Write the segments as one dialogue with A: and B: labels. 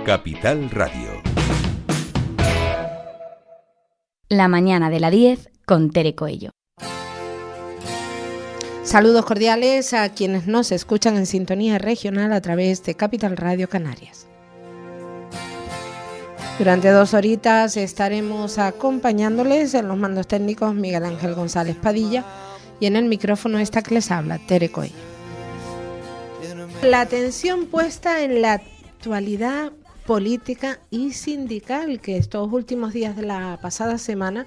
A: Capital Radio.
B: La mañana de la 10 con Tere Coello.
C: Saludos cordiales a quienes nos escuchan en sintonía regional a través de Capital Radio Canarias. Durante 2 horitas estaremos acompañándoles en los mandos técnicos Miguel Ángel González Padilla y en el micrófono esta que les habla, Tere Coello. La atención puesta en la actualidad política y sindical, que estos últimos días de la pasada semana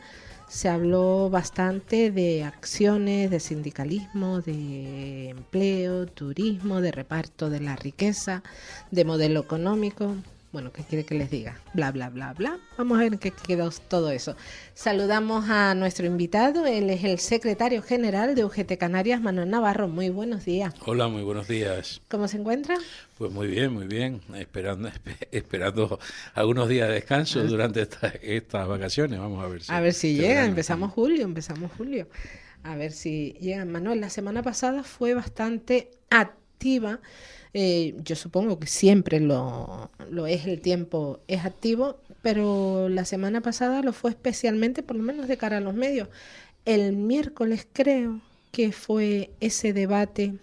C: se habló bastante de acciones, de sindicalismo, de empleo, turismo, de reparto de la riqueza, de modelo económico. Bueno, ¿qué quiere que les diga? Bla, bla, bla, bla. Vamos a ver en qué quedó todo eso. Saludamos a nuestro invitado. Él es el secretario general de UGT Canarias, Manuel Navarro. Muy buenos días.
D: Hola, muy buenos días.
C: ¿Cómo se encuentra?
D: Pues muy bien. Esperando algunos días de descanso durante estas vacaciones. Vamos a ver si
C: llega. Empezamos julio. A ver si llega. Manuel, la semana pasada fue bastante activa. Yo supongo que siempre lo es, el tiempo es activo, pero la semana pasada lo fue especialmente, por lo menos de cara a los medios. El miércoles creo que fue ese debate,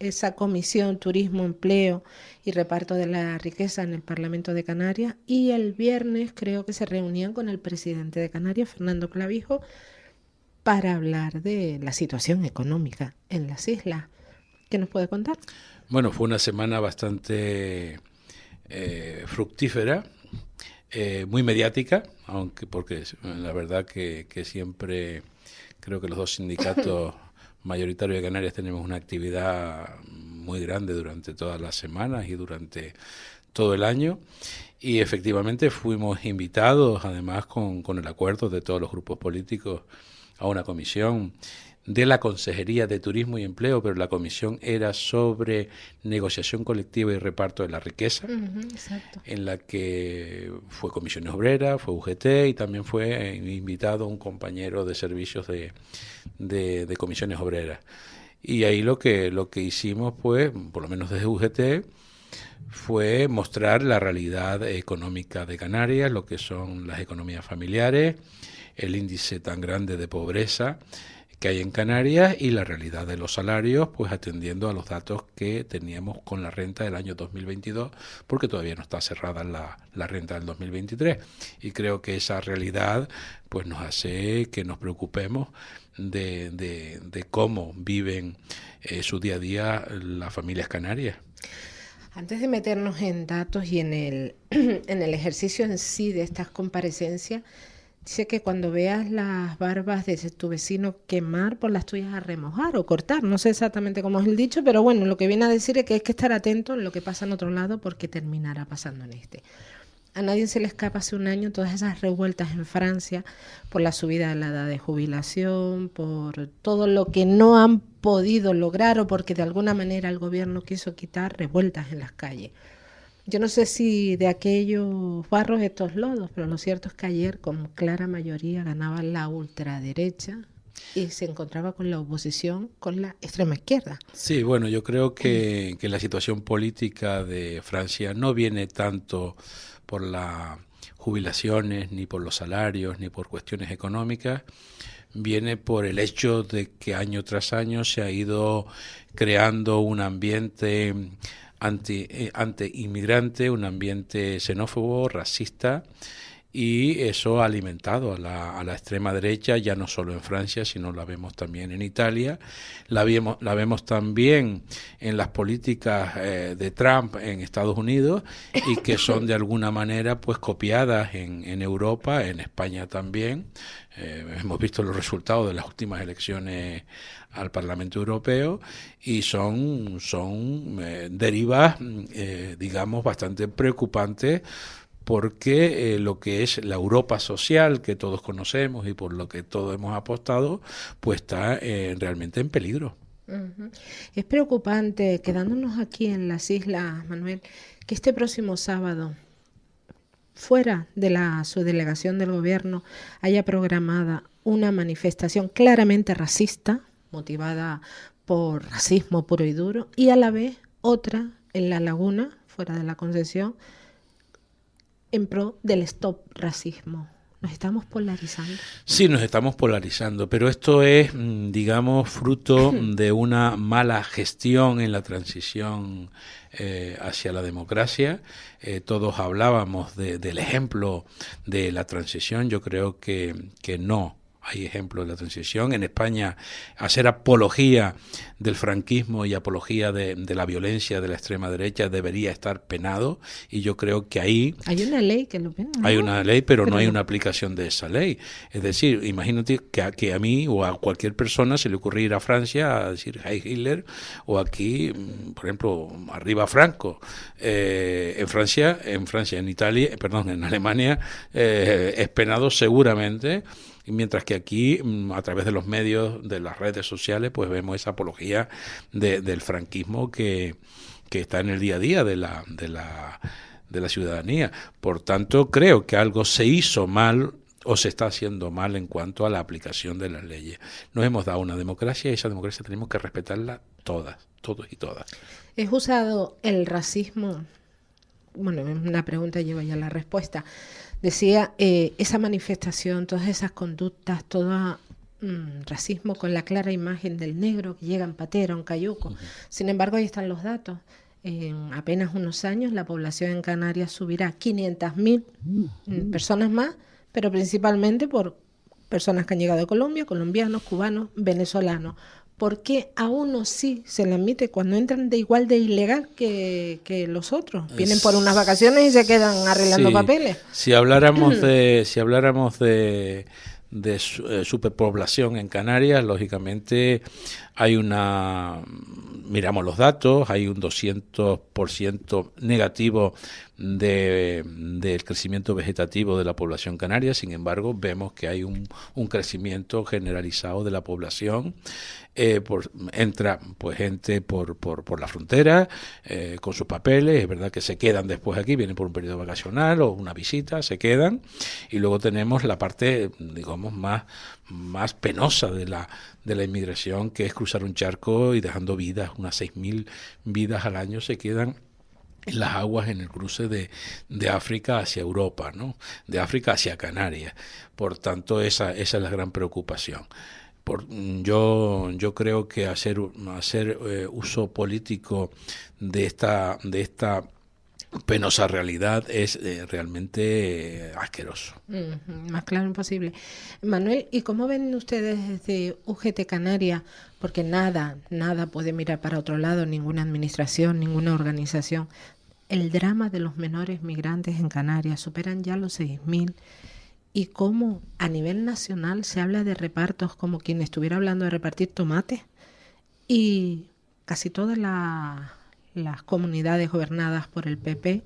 C: esa comisión Turismo, Empleo y Reparto de la Riqueza en el Parlamento de Canarias, y el viernes creo que se reunían con el presidente de Canarias, Fernando Clavijo, para hablar de la situación económica en las islas. ¿Qué nos puede contar?
D: Bueno, fue una semana bastante fructífera, muy mediática, porque la verdad que siempre creo que los dos sindicatos mayoritarios de Canarias tenemos una actividad muy grande durante todas las semanas y durante todo el año. Y efectivamente fuimos invitados, además con el acuerdo de todos los grupos políticos, a una comisión de la Consejería de Turismo y Empleo, pero la comisión era sobre negociación colectiva y reparto de la riqueza,
C: exacto.
D: En la que fue Comisiones Obreras, fue UGT y también fue invitado un compañero de servicios de Comisiones Obreras. Y ahí lo que hicimos, pues, por lo menos desde UGT, fue mostrar la realidad económica de Canarias, lo que son las economías familiares, el índice tan grande de pobreza que hay en Canarias y la realidad de los salarios, pues atendiendo a los datos que teníamos con la renta del año 2022, porque todavía no está cerrada la renta del 2023. Y creo que esa realidad pues nos hace que nos preocupemos de cómo viven su día a día las familias canarias.
C: Antes de meternos en datos y en el ejercicio en sí de estas comparecencias, dice que cuando veas las barbas de tu vecino quemar, por las tuyas a remojar o cortar. No sé exactamente cómo es el dicho, pero bueno, lo que viene a decir es que hay que estar atento en lo que pasa en otro lado porque terminará pasando en este. A nadie se le escapa hace un año todas esas revueltas en Francia por la subida de la edad de jubilación, por todo lo que no han podido lograr o porque de alguna manera el gobierno quiso quitar, revueltas en las calles. Yo no sé si de aquellos barros estos lodos, pero lo cierto es que ayer con clara mayoría ganaba la ultraderecha y se encontraba con la oposición, con la extrema izquierda.
D: Sí, bueno, yo creo que la situación política de Francia no viene tanto por las jubilaciones, ni por los salarios, ni por cuestiones económicas, viene por el hecho de que año tras año se ha ido creando un ambiente anti-inmigrante, un ambiente xenófobo, racista, y eso ha alimentado a la extrema derecha, ya no solo en Francia, sino la vemos también en Italia, la vemos también en las políticas de Trump en Estados Unidos y que son de alguna manera pues copiadas en Europa, en España también. Hemos visto los resultados de las últimas elecciones al Parlamento Europeo y son derivas, digamos, bastante preocupantes, porque lo que es la Europa social que todos conocemos y por lo que todos hemos apostado, pues está realmente en peligro.
C: Uh-huh. Es preocupante, quedándonos aquí en las islas, Manuel, que este próximo sábado, fuera de la subdelegación del gobierno, haya programada una manifestación claramente racista, motivada por racismo puro y duro, y a la vez otra en La Laguna, fuera de la Concesión, en pro del stop racismo. ¿Nos estamos polarizando?
D: Sí, nos estamos polarizando, pero esto es, digamos, fruto de una mala gestión en la transición hacia la democracia. Todos hablábamos del ejemplo de la transición. Yo creo que no hay ejemplo de la transición. En España, hacer apología del franquismo y apología de la violencia de la extrema derecha debería estar penado, y yo creo que ahí...
C: Hay una ley que lo pena, ¿no?
D: Hay una ley, pero no hay una aplicación de esa ley. Es decir, imagínate que a mí o a cualquier persona se le ocurre ir a Francia a decir Heil Hitler, o aquí, por ejemplo, arriba Franco. En Francia, en Italia, perdón, en Alemania, es penado seguramente. Mientras que aquí, a través de los medios, de las redes sociales, pues vemos esa apología del franquismo que está en el día a día de la ciudadanía. Por tanto, creo que algo se hizo mal o se está haciendo mal en cuanto a la aplicación de las leyes. Nos hemos dado una democracia y esa democracia tenemos que respetarla todas, todos y todas.
C: ¿Es usado el racismo? Bueno, una pregunta lleva ya la respuesta. Decía, esa manifestación, todas esas conductas, todo racismo con la clara imagen del negro que llega en patera, en cayuco. Sin embargo, ahí están los datos. En apenas unos años la población en Canarias subirá 500.000 personas más, pero principalmente por personas que han llegado de Colombia, colombianos, cubanos, venezolanos. ¿Por qué a unos sí se le admite cuando entran de igual de ilegal que los otros? Vienen por unas vacaciones y se quedan arreglando papeles.
D: Si habláramos de superpoblación en Canarias, lógicamente miramos los datos, hay un 200% negativo del crecimiento vegetativo de la población canaria. Sin embargo, vemos que hay un crecimiento generalizado de la población. Entra pues gente por la frontera con sus papeles. Es verdad que se quedan después aquí, vienen por un periodo vacacional o una visita, se quedan, y luego tenemos la parte, digamos, más penosa de la inmigración, que es cruzar un charco y dejando vidas. Unas 6.000 vidas al año se quedan en las aguas en el cruce de África hacia Europa, ¿no? De África hacia Canarias. Por tanto, esa es la gran preocupación. Yo creo que hacer uso político de esta penosa realidad es realmente asqueroso.
C: Más claro imposible. Manuel, ¿y cómo ven ustedes desde UGT Canarias? Porque nada puede mirar para otro lado, ninguna administración, ninguna organización. El drama de los menores migrantes en Canarias superan ya los 6.000. Y cómo a nivel nacional se habla de repartos como quien estuviera hablando de repartir tomates, y casi todas las comunidades gobernadas por el PP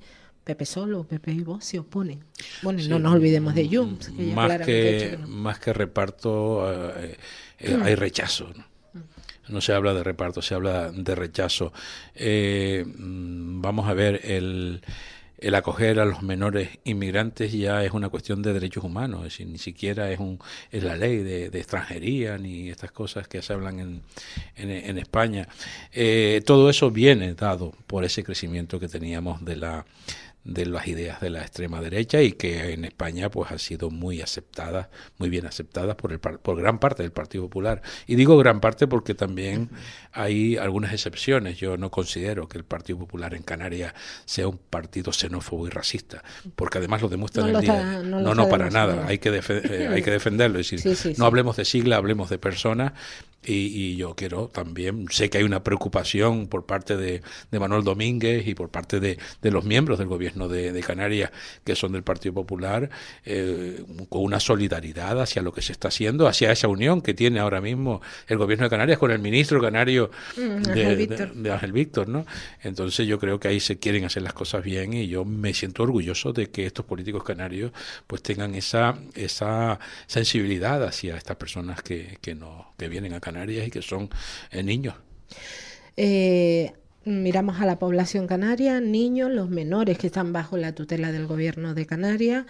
C: solo, PP y Vox, se oponen. Bueno, sí, no nos olvidemos de Junts.
D: Más que reparto, hay rechazo, ¿no? No se habla de reparto, se habla de rechazo. Vamos a ver, el acoger a los menores inmigrantes ya es una cuestión de derechos humanos, es decir, ni siquiera es la ley de extranjería ni estas cosas que se hablan en España. Todo eso viene dado por ese crecimiento que teníamos de las ideas de la extrema derecha, y que en España pues ha sido muy bien aceptadas por gran parte del Partido Popular. Y digo gran parte porque también hay algunas excepciones. Yo no considero que el Partido Popular en Canarias sea un partido xenófobo y racista, porque además lo demuestra en el día. No, para nada. Hay que defenderlo. Es decir, no hablemos de sigla, hablemos de personas. Y yo quiero también, sé que hay una preocupación por parte de Manuel Domínguez y por parte de los miembros del gobierno de Canarias, que son del Partido Popular, con una solidaridad hacia lo que se está haciendo, hacia esa unión que tiene ahora mismo el gobierno de Canarias con el ministro canario de Ángel Víctor, ¿no? Entonces yo creo que ahí se quieren hacer las cosas bien, y yo me siento orgulloso de que estos políticos canarios pues tengan esa sensibilidad hacia estas personas que vienen a Canarias y que son niños.
C: Miramos a la población canaria, niños, los menores que están bajo la tutela del gobierno de Canarias,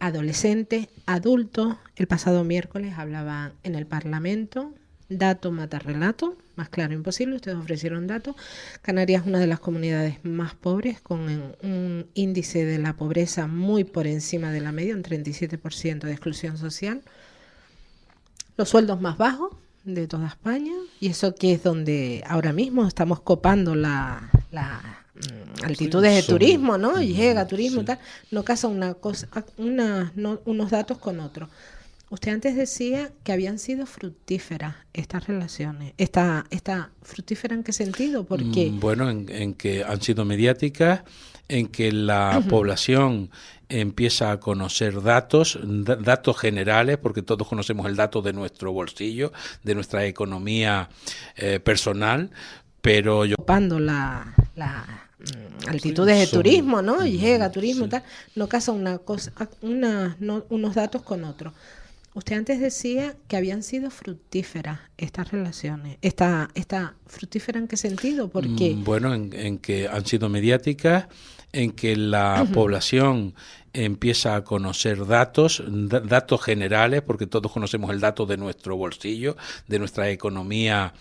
C: adolescentes, adultos. El pasado miércoles hablaban en el Parlamento dato mata relato, más claro imposible, ustedes ofrecieron datos. Canarias es una de las comunidades más pobres, con un índice de la pobreza muy por encima de la media, un 37% de exclusión social. Los sueldos más bajos de toda España, y eso que es donde ahora mismo estamos copando la altitudes de turismo, ¿no? Llega turismo y tal, no casa unos datos con otros. Usted antes decía que habían sido fructíferas estas relaciones. ¿Fructífera en qué sentido? Porque
D: bueno, en que han sido mediáticas, en que la población empieza a conocer datos generales, porque todos conocemos el dato de nuestro bolsillo, de nuestra economía personal, pero yo
C: copando altitudes de turismo, ¿no? Llega turismo y tal, no casa unos datos con otros. Usted antes decía que habían sido fructíferas estas relaciones. ¿Fructífera en qué sentido? Porque
D: bueno, en que han sido mediáticas, en que la población empieza a conocer datos generales, porque todos conocemos el dato de nuestro bolsillo, de nuestra economía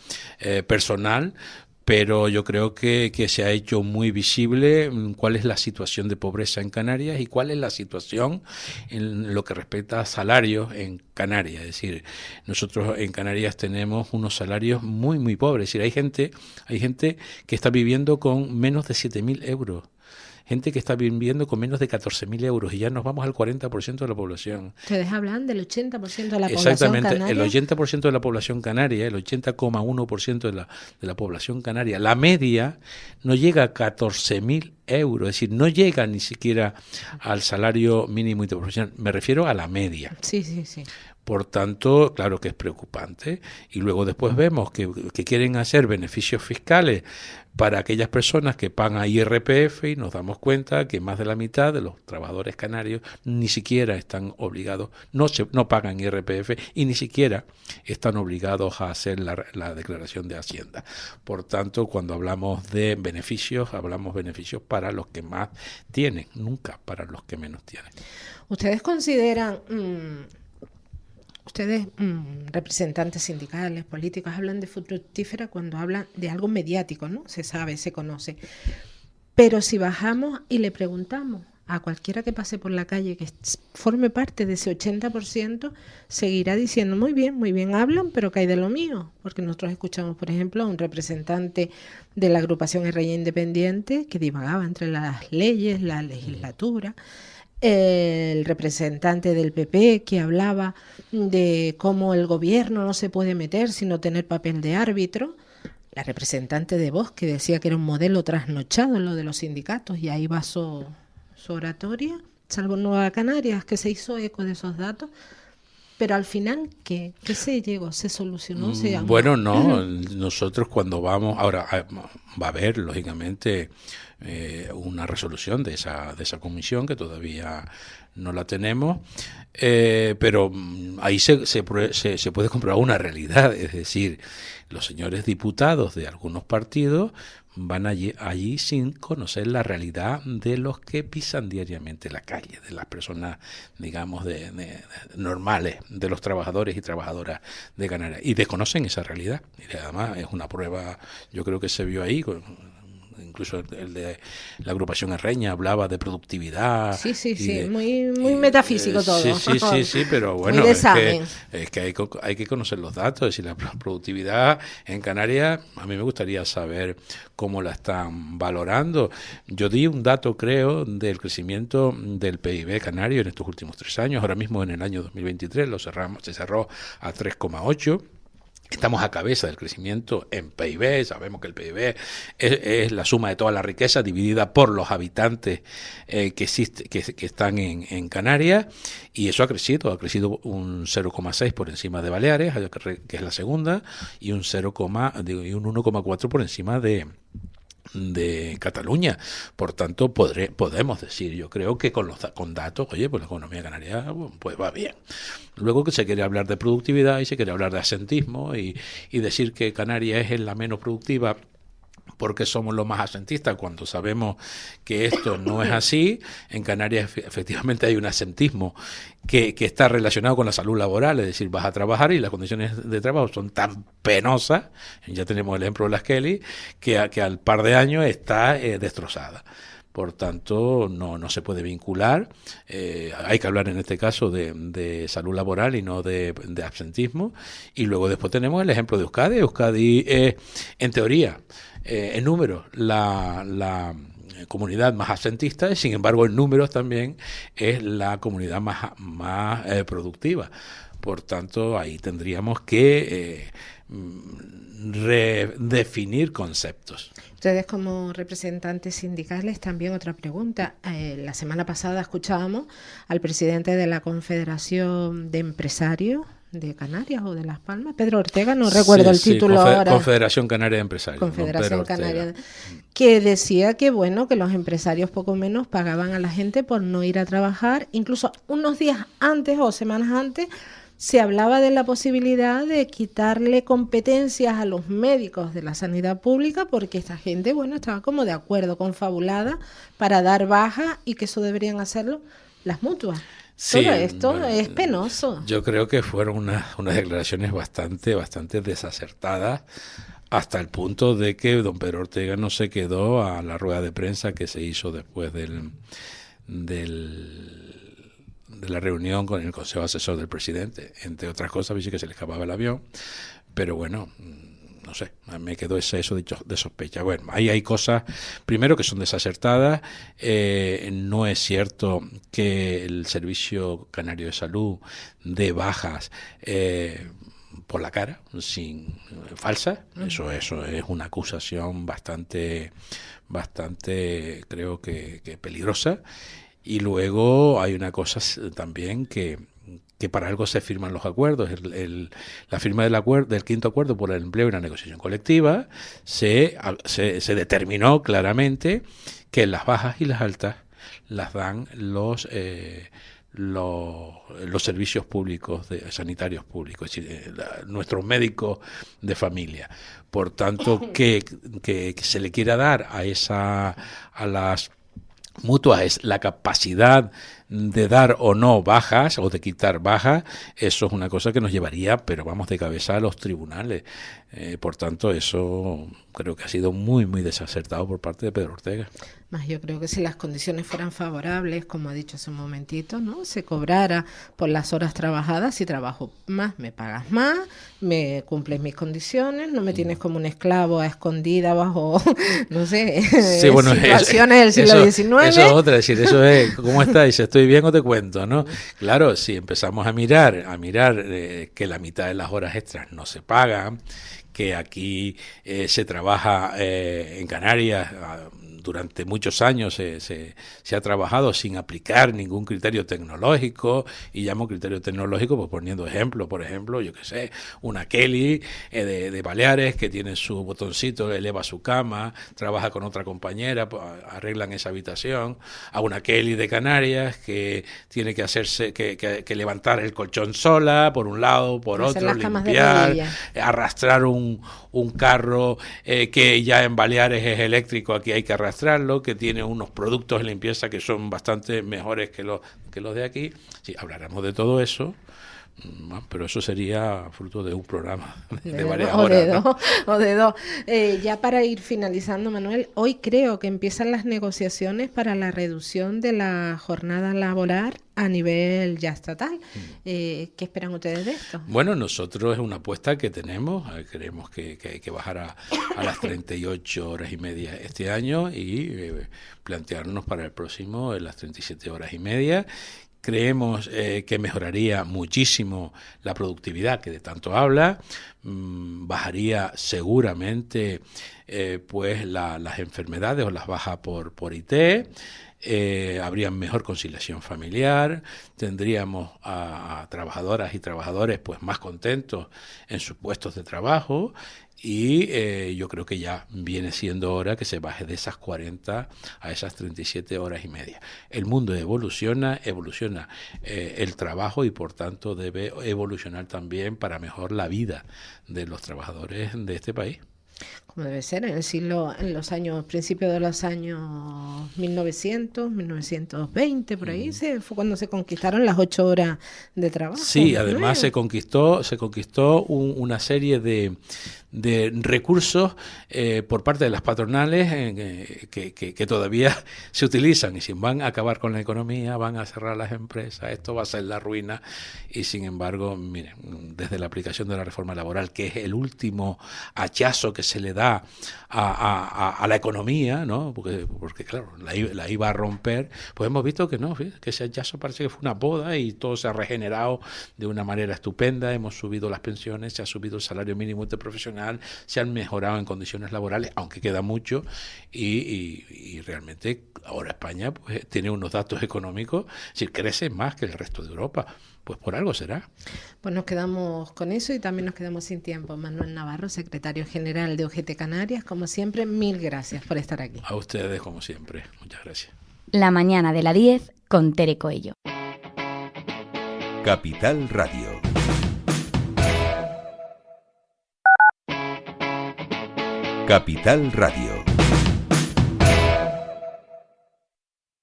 D: personal, pero yo creo que se ha hecho muy visible cuál es la situación de pobreza en Canarias y cuál es la situación en lo que respecta a salarios en Canarias. Es decir, nosotros en Canarias tenemos unos salarios muy, muy pobres. Es decir, hay gente que está viviendo con menos de 7.000 euros. Gente que está viviendo con menos de 14.000 euros y ya nos vamos al 40% de la población.
C: Ustedes hablan del 80% de la población
D: Exactamente,
C: canaria.
D: El 80% de la población canaria, el 80,1% de la población canaria, la media no llega a 14.000 euros, es decir, no llega ni siquiera al salario mínimo interprofesional. Me refiero a la media.
C: Sí, sí, sí.
D: Por tanto, claro que es preocupante. Y luego después vemos que quieren hacer beneficios fiscales para aquellas personas que pagan IRPF y nos damos cuenta que más de la mitad de los trabajadores canarios ni siquiera están obligados, no pagan IRPF y ni siquiera están obligados a hacer la declaración de Hacienda. Por tanto, cuando hablamos de beneficios, hablamos beneficios para los que más tienen, nunca para los que menos tienen.
C: ¿Ustedes consideran... Ustedes, representantes sindicales, políticos, hablan de fructífera cuando hablan de algo mediático, ¿no? Se sabe, se conoce. Pero si bajamos y le preguntamos a cualquiera que pase por la calle que forme parte de ese 80%, seguirá diciendo, muy bien hablan, pero ¿qué hay de lo mío? Porque nosotros escuchamos, por ejemplo, a un representante de la agrupación RI Independiente que divagaba entre las leyes, la legislatura, el representante del PP que hablaba de cómo el gobierno no se puede meter sino tener papel de árbitro, la representante de Vox que decía que era un modelo trasnochado en lo de los sindicatos, y ahí va su oratoria, salvo Nueva Canarias, que se hizo eco de esos datos. Pero al final, ¿qué se llegó? ¿Se solucionó?
D: Bueno, no. Nosotros cuando vamos... Ahora va a haber, lógicamente, una resolución de esa comisión, que todavía no la tenemos, pero ahí se puede comprobar una realidad. Es decir, los señores diputados de algunos partidos van allí sin conocer la realidad de los que pisan diariamente la calle, de las personas, digamos, normales, de los trabajadores y trabajadoras de Canarias, y desconocen esa realidad. Y además es una prueba, yo creo que se vio ahí, incluso el de la agrupación Reña hablaba de productividad.
C: Sí, muy metafísico todo.
D: Sí, pero bueno, es que hay que conocer los datos. Es decir, la productividad en Canarias, a mí me gustaría saber cómo la están valorando. Yo di un dato, creo, del crecimiento del PIB canario en estos últimos 3 años. Ahora mismo, en el año 2023, se cerró a 3,8. Estamos a cabeza del crecimiento en PIB. Sabemos que el PIB es la suma de toda la riqueza dividida por los habitantes que están en Canarias, y eso ha crecido un 0,6 por encima de Baleares, que es la segunda, y un 1,4 por encima de Cataluña. Por tanto, podemos decir, yo creo que con datos, oye, pues la economía canaria pues va bien. Luego que se quiere hablar de productividad y se quiere hablar de asentismo y decir que Canarias es la menos productiva, porque somos los más absentistas, cuando sabemos que esto no es así. En Canarias efectivamente hay un absentismo que está relacionado con la salud laboral, es decir, vas a trabajar y las condiciones de trabajo son tan penosas, ya tenemos el ejemplo de las Kelly, que al par de años está destrozada. Por tanto, no se puede vincular. Hay que hablar en este caso de salud laboral y no de absentismo. Y luego después tenemos el ejemplo de Euskadi. Euskadi es, en teoría, en números, la comunidad más absentista, y sin embargo en números también es la comunidad más productiva. Por tanto, ahí tendríamos que redefinir conceptos.
C: Ustedes como representantes sindicales, también otra pregunta. La semana pasada escuchábamos al presidente de la Confederación de Empresarios de Canarias o de Las Palmas, Pedro Ortega, no recuerdo el título ahora.
D: Confederación Canaria de Empresarios.
C: Confederación Canaria, que decía que bueno, que los empresarios poco menos pagaban a la gente por no ir a trabajar, incluso unos días antes o semanas antes se hablaba de la posibilidad de quitarle competencias a los médicos de la sanidad pública, porque esta gente, bueno, estaba como de acuerdo, confabulada para dar baja, y que eso deberían hacerlo las mutuas.
D: Sí,
C: todo esto es penoso.
D: Yo creo que fueron unas declaraciones bastante desacertadas, hasta el punto de que don Pedro Ortega no se quedó a la rueda de prensa que se hizo después de la reunión con el Consejo Asesor del Presidente. Entre otras cosas, dice que se le escapaba el avión, pero bueno, no sé, me quedó eso de sospecha. Bueno, ahí hay cosas, primero, que son desacertadas. No es cierto que el Servicio Canario de Salud dé bajas por la cara, falsa. Eso es una acusación bastante creo que peligrosa. Y luego hay una cosa también que para algo se firman los acuerdos. La firma del quinto acuerdo por el empleo y la negociación colectiva se determinó claramente que las bajas y las altas las dan los servicios públicos sanitarios públicos, es decir, nuestros médicos de familia. Por tanto, que se le quiera dar a las mutuas es la capacidad de dar o no bajas o de quitar bajas. Eso es una cosa que nos llevaría, pero vamos, de cabeza a los tribunales. Por tanto, eso creo que ha sido muy desacertado por parte de Pedro Ortega.
C: Más yo creo que si las condiciones fueran favorables, como ha dicho hace un momentito, ¿no? Se cobrara por las horas trabajadas. Si trabajo más, me pagas más, me cumples mis condiciones, no me tienes como un esclavo a escondida bajo, no sé,
D: sí, bueno,
C: situaciones del siglo XIX.
D: Eso es otra, es decir, eso es, ¿cómo estás? ¿Estoy bien o te cuento? ¿No? Claro, si empezamos a mirar que la mitad de las horas extras no se pagan, que aquí se trabaja en Canarias durante muchos años se ha trabajado sin aplicar ningún criterio tecnológico, y llamo criterio tecnológico pues poniendo ejemplos. Por ejemplo, yo qué sé, una Kelly de Baleares que tiene su botoncito, eleva su cama, trabaja con otra compañera, pues, arreglan esa habitación. A una Kelly de Canarias que tiene que hacerse que levantar el colchón sola, por un lado, por otro, limpiar, arrastrar un carro que ya en Baleares es eléctrico, aquí hay que arrastrarlo, que tiene unos productos de limpieza que son bastante mejores que los de aquí. Sí, habláramos de todo eso, pero eso sería fruto de un programa de varias horas.
C: O de dos. Ya para ir finalizando, Manuel, hoy creo que empiezan las negociaciones para la reducción de la jornada laboral a nivel ya estatal. ¿Qué esperan ustedes de esto?
D: Bueno, nosotros es una apuesta que tenemos. Queremos que hay que bajar a las 38 horas y media este año y plantearnos para el próximo las 37 horas y media. Creemos que mejoraría muchísimo la productividad que de tanto habla, bajaría seguramente pues las enfermedades o las bajas por IT, habría mejor conciliación familiar, tendríamos a trabajadoras y trabajadores pues más contentos en sus puestos de trabajo. Y yo creo que ya viene siendo hora que se baje de esas 40 a esas 37 horas y media. El mundo evoluciona el trabajo, y por tanto debe evolucionar también para mejor la vida de los trabajadores de este país.
C: Como debe ser, en los años, principios de los años 1900, 1920, por ahí fue cuando se conquistaron las 8 horas de trabajo.
D: Sí, además se conquistó una serie de recursos por parte de las patronales que todavía se utilizan, y si van a acabar con la economía, van a cerrar las empresas, esto va a ser la ruina. Y sin embargo, miren, desde la aplicación de la reforma laboral, que es el último hachazo que se le da a la economía, ¿no? Porque claro, la iba a romper, pues hemos visto que no, que ese hachazo parece que fue una poda y todo se ha regenerado de una manera estupenda. Hemos subido las pensiones, se ha subido el salario mínimo interprofesional, se han mejorado en condiciones laborales, aunque queda mucho, y realmente ahora España pues tiene unos datos económicos, es decir, crece más que el resto de Europa. Pues por algo será.
C: Pues nos quedamos con eso y también nos quedamos sin tiempo. Manuel Navarro, secretario general de UGT Canarias, como siempre, mil gracias por estar aquí.
D: A ustedes, como siempre. Muchas gracias.
B: La mañana de la 10 con Tere Coello.
A: Capital Radio. Capital Radio.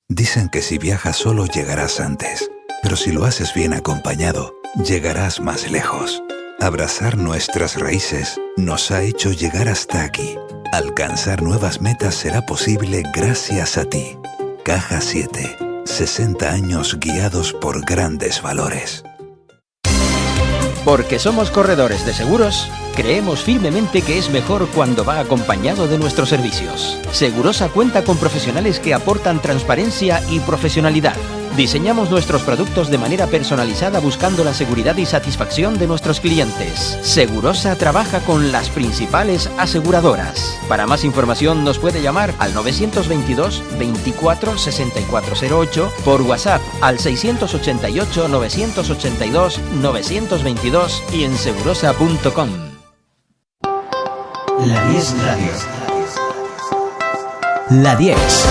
A: Dicen que si viajas solo llegarás antes. Pero si lo haces bien acompañado, llegarás más lejos. Abrazar nuestras raíces nos ha hecho llegar hasta aquí. Alcanzar nuevas metas será posible gracias a ti. Caja 7. 60 años guiados por grandes valores.
E: Porque somos corredores de seguros, creemos firmemente que es mejor cuando va acompañado de nuestros servicios. Segurosa cuenta con profesionales que aportan transparencia y profesionalidad. Diseñamos nuestros productos de manera personalizada buscando la seguridad y satisfacción de nuestros clientes. Segurosa trabaja con las principales aseguradoras. Para más información nos puede llamar al 922 24 6408, por WhatsApp al 688 982 922 y en segurosa.com.
F: La 10 Radio. La 10.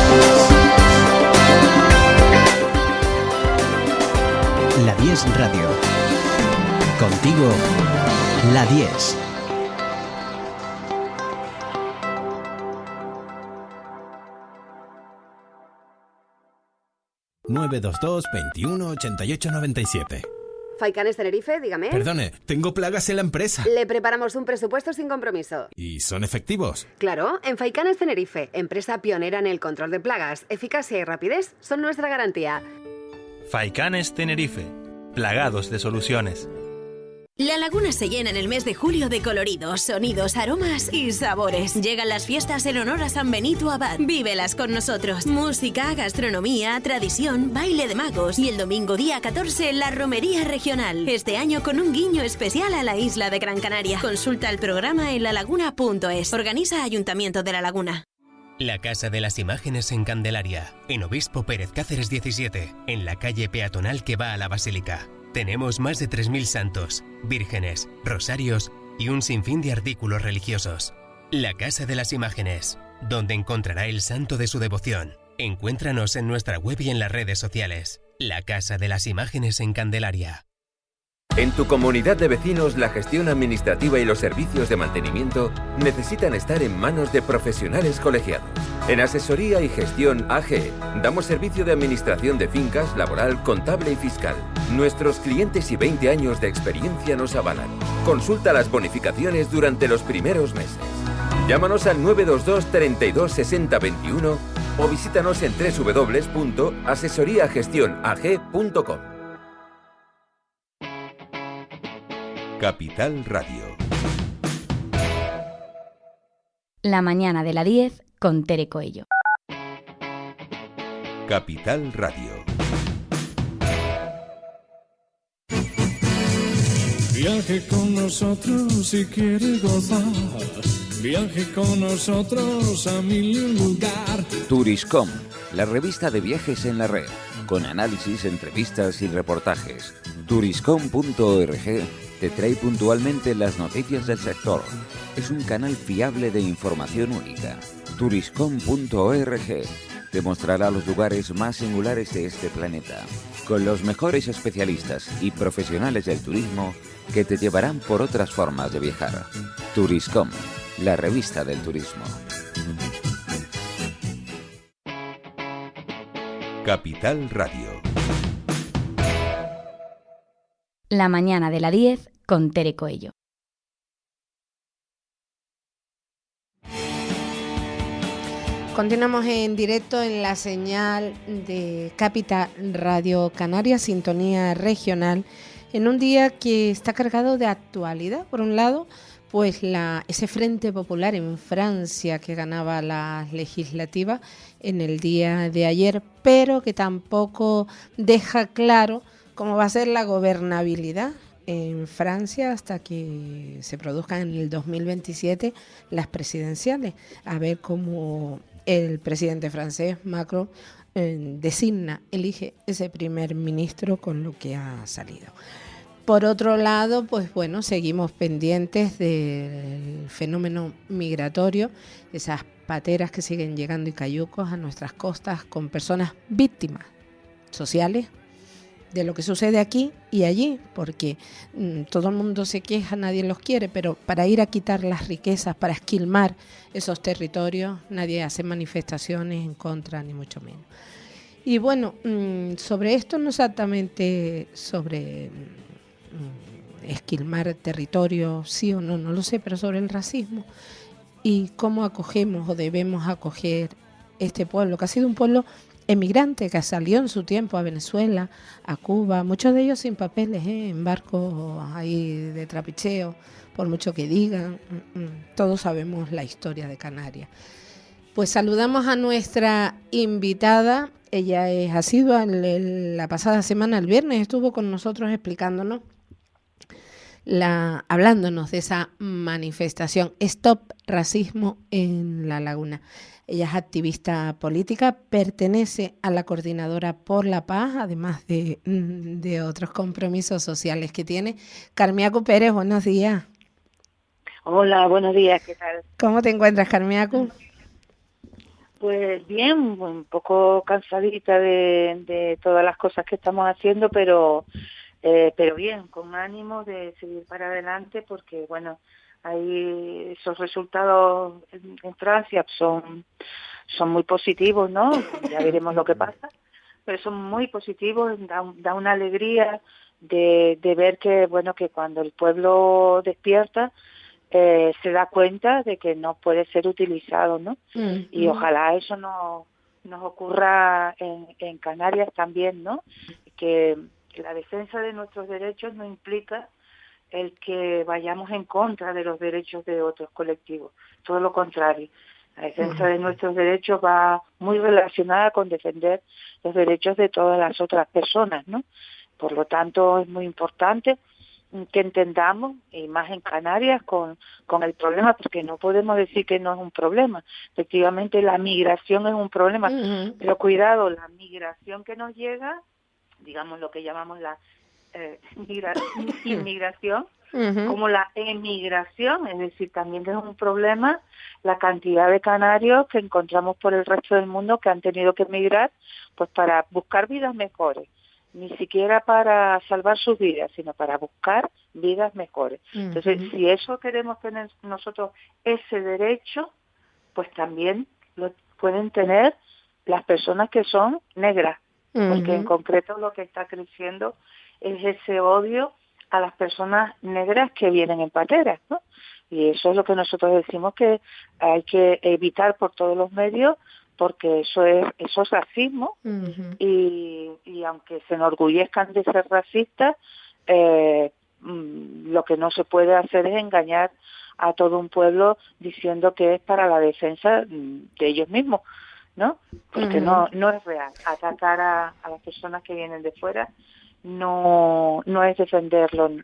F: La 10 Radio. Contigo, La 10. (922 21 88 97).
G: Faicanes Tenerife, dígame.
F: Perdone, tengo plagas en la empresa.
G: Le preparamos un presupuesto sin compromiso.
F: ¿Y son efectivos?
G: Claro, en Faicanes Tenerife, empresa pionera en el control de plagas, eficacia y rapidez son nuestra garantía.
H: Faicanes Tenerife, plagados de soluciones.
I: La Laguna se llena en el mes de julio de coloridos, sonidos, aromas y sabores. Llegan las fiestas en honor a San Benito Abad. Vívelas con nosotros. Música, gastronomía, tradición, baile de magos y el domingo día 14 la romería regional. Este año con un guiño especial a la isla de Gran Canaria. Consulta el programa en lalaguna.es. Organiza Ayuntamiento de La Laguna.
J: La Casa de las Imágenes en Candelaria, en Obispo Pérez Cáceres 17, en la calle peatonal que va a la Basílica. Tenemos más de 3.000 santos, vírgenes, rosarios y un sinfín de artículos religiosos. La Casa de las Imágenes, donde encontrará el santo de su devoción. Encuéntranos en nuestra web y en las redes sociales. La Casa de las Imágenes en Candelaria.
K: En tu comunidad de vecinos, la gestión administrativa y los servicios de mantenimiento necesitan estar en manos de profesionales colegiados. En Asesoría y Gestión AG, damos servicio de administración de fincas, laboral, contable y fiscal. Nuestros clientes y 20 años de experiencia nos avalan. Consulta las bonificaciones durante los primeros meses. Llámanos al 922 32 60 21 o visítanos en www.asesoriagestionag.com.
A: Capital Radio.
B: La mañana de la 10 con Tere Coello.
A: Capital Radio.
L: Viaje con nosotros si quiere gozar. Viaje con nosotros a mi lugar.
M: Turiscom, la revista de viajes en la red, con análisis, entrevistas y reportajes. Turiscom.org te trae puntualmente las noticias del sector. Es un canal fiable de información única. Turiscom.org te mostrará los lugares más singulares de este planeta, con los mejores especialistas y profesionales del turismo que te llevarán por otras formas de viajar. Turiscom, la revista del turismo.
A: Capital Radio.
B: La mañana de la 10 con Tere Coello.
C: Continuamos en directo en la señal de Capital Radio Canarias, sintonía regional, en un día que está cargado de actualidad. Por un lado, pues ese Frente Popular en Francia que ganaba las legislativas en el día de ayer, pero que tampoco deja claro cómo va a ser la gobernabilidad en Francia hasta que se produzcan en el 2027 las presidenciales. A ver cómo el presidente francés, Macron, elige ese primer ministro con lo que ha salido. Por otro lado, pues bueno, seguimos pendientes del fenómeno migratorio, esas pateras que siguen llegando y cayucos a nuestras costas con personas víctimas sociales de lo que sucede aquí y allí, porque todo el mundo se queja, nadie los quiere, pero para ir a quitar las riquezas, para esquilmar esos territorios, nadie hace manifestaciones en contra, ni mucho menos. Y bueno, sobre esto, no exactamente sobre esquilmar territorio, sí o no, no lo sé, pero sobre el racismo y cómo acogemos o debemos acoger este pueblo, que ha sido un pueblo emigrante, que salió en su tiempo a Venezuela, a Cuba, muchos de ellos sin papeles, en barcos ahí de trapicheo, por mucho que digan, todos sabemos la historia de Canarias. Pues saludamos a nuestra invitada, ella es asidua, la pasada semana, el viernes, estuvo con nosotros explicándonos, hablándonos de esa manifestación Stop Racismo en La Laguna. Ella es activista política, pertenece a la Coordinadora por la Paz, además de otros compromisos sociales que tiene. Carmiacu Pérez, buenos días.
N: Hola, buenos días, ¿qué tal?
C: ¿Cómo te encuentras, Carmiacu?
N: Pues bien, un poco cansadita de todas las cosas que estamos haciendo, pero bien, con ánimo de seguir para adelante, porque bueno, ahí esos resultados en Francia son muy positivos, ¿no? Ya veremos lo que pasa, pero son muy positivos, da una alegría de ver que bueno, que cuando el pueblo despierta se da cuenta de que no puede ser utilizado, ¿no? Y ojalá eso nos ocurra en Canarias también, ¿no? Que la defensa de nuestros derechos no implica el que vayamos en contra de los derechos de otros colectivos, todo lo contrario. La defensa de nuestros derechos va muy relacionada con defender los derechos de todas las otras personas, ¿no? Por lo tanto, es muy importante que entendamos, y más en Canarias, con el problema, porque no podemos decir que no es un problema. Efectivamente, la migración es un problema, pero cuidado, la migración que nos llega, digamos lo que llamamos la inmigración, como la emigración, es decir, también es un problema la cantidad de canarios que encontramos por el resto del mundo que han tenido que emigrar pues para buscar vidas mejores, ni siquiera para salvar sus vidas, sino para buscar vidas mejores. Entonces, si eso queremos tener nosotros ese derecho, pues también lo pueden tener las personas que son negras, porque en concreto lo que está creciendo es ese odio a las personas negras que vienen en pateras, ¿no? Y eso es lo que nosotros decimos que hay que evitar por todos los medios, porque eso es racismo, y aunque se enorgullezcan de ser racistas, lo que no se puede hacer es engañar a todo un pueblo diciendo que es para la defensa de ellos mismos, ¿no? Porque no es real. Atacar a las personas que vienen de fuera no es defender los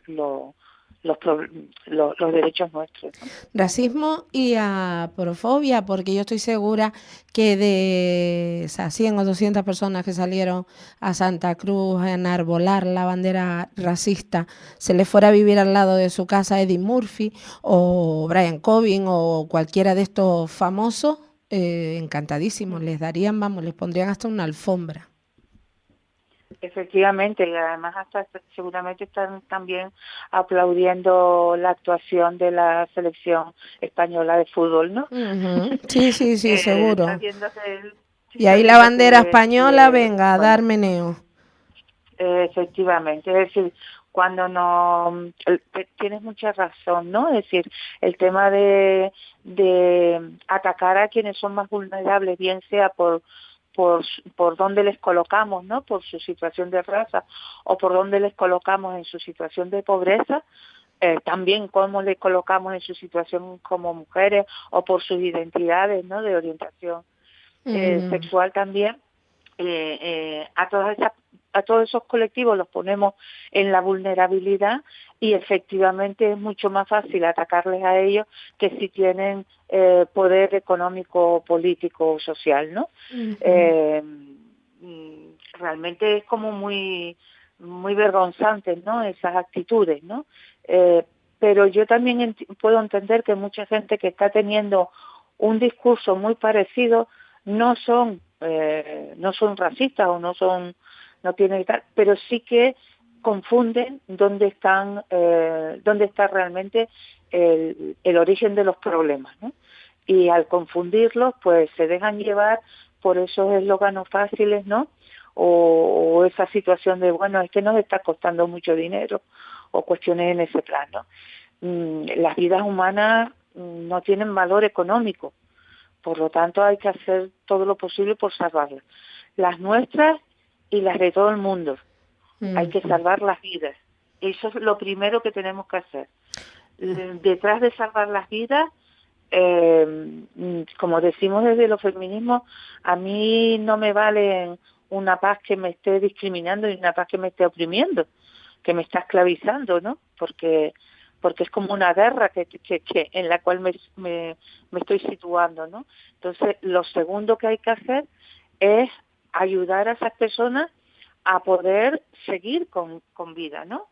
N: derechos nuestros, ¿no?
C: Racismo y aporofobia, porque yo estoy segura que de esas 100 o 200 personas que salieron a Santa Cruz a enarbolar la bandera racista, se les fuera a vivir al lado de su casa Eddie Murphy o Brian Cobin o cualquiera de estos famosos, encantadísimos, les darían, les pondrían hasta una alfombra.
N: Efectivamente, y además hasta seguramente están también aplaudiendo la actuación de la selección española de fútbol, ¿no?
C: Sí, seguro. Y ahí la
N: sabiendo
C: bandera
N: que,
C: española, venga, a
N: bueno,
C: dar meneo.
N: efectivamente, es decir, cuando no tienes mucha razón, ¿no? Es decir, el tema de atacar a quienes son más vulnerables, bien sea por dónde les colocamos, ¿no? Por su situación de raza o por dónde les colocamos en su situación de pobreza, también cómo les colocamos en su situación como mujeres o por sus identidades, ¿no? De orientación sexual también. A todos esos colectivos los ponemos en la vulnerabilidad y efectivamente es mucho más fácil atacarles a ellos que si tienen poder económico, político o social, ¿no? Realmente es como muy vergonzante, ¿no? Esas actitudes, ¿no? Pero yo también puedo entender que mucha gente que está teniendo un discurso muy parecido no son racistas o no tienen tal, pero sí que confunden dónde está realmente el origen de los problemas, ¿no? Y al confundirlos, pues se dejan llevar por esos eslóganos fáciles, ¿no? O esa situación de, bueno, es que nos está costando mucho dinero, o cuestiones en ese plano. Las vidas humanas no tienen valor económico, por lo tanto hay que hacer todo lo posible por salvarlas. Las nuestras y las de todo el mundo. Hay que salvar las vidas. Eso es lo primero que tenemos que hacer. Detrás de salvar las vidas, como decimos desde los feminismos, a mí no me vale una paz que me esté discriminando y una paz que me esté oprimiendo, que me está esclavizando, ¿no? Porque es como una guerra que en la cual me estoy situando, ¿no? Entonces, lo segundo que hay que hacer es ayudar a esas personas a poder seguir con vida, ¿no?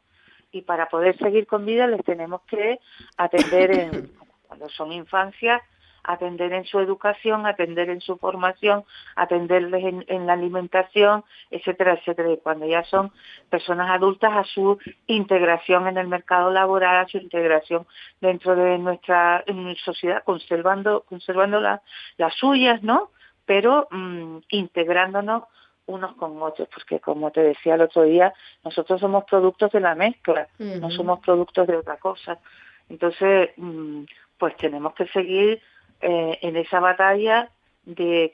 N: Y para poder seguir con vida les tenemos que atender cuando son infancias, atender en su educación, atender en su formación, atenderles en la alimentación, etcétera, etcétera. Y cuando ya son personas adultas, a su integración en el mercado laboral, a su integración dentro de nuestra sociedad, conservando las suyas, ¿no? Pero integrándonos unos con otros, porque como te decía el otro día, nosotros somos productos de la mezcla, no somos productos de otra cosa. Entonces, pues tenemos que seguir en esa batalla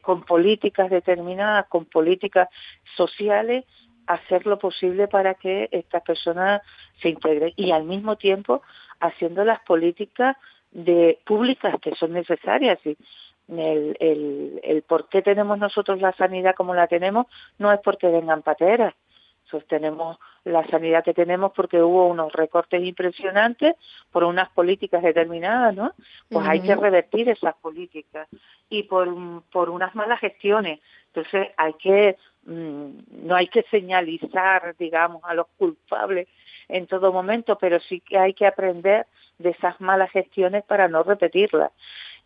N: con políticas determinadas, con políticas sociales, hacer lo posible para que estas personas se integren y al mismo tiempo haciendo las políticas públicas que son necesarias. Y el por qué tenemos nosotros la sanidad como la tenemos no es porque vengan pateras. Sostenemos la sanidad que tenemos porque hubo unos recortes impresionantes por unas políticas determinadas, ¿no? Pues hay que revertir esas políticas y por unas malas gestiones. Entonces no hay que señalizar, digamos, a los culpables en todo momento, pero sí que hay que aprender de esas malas gestiones para no repetirlas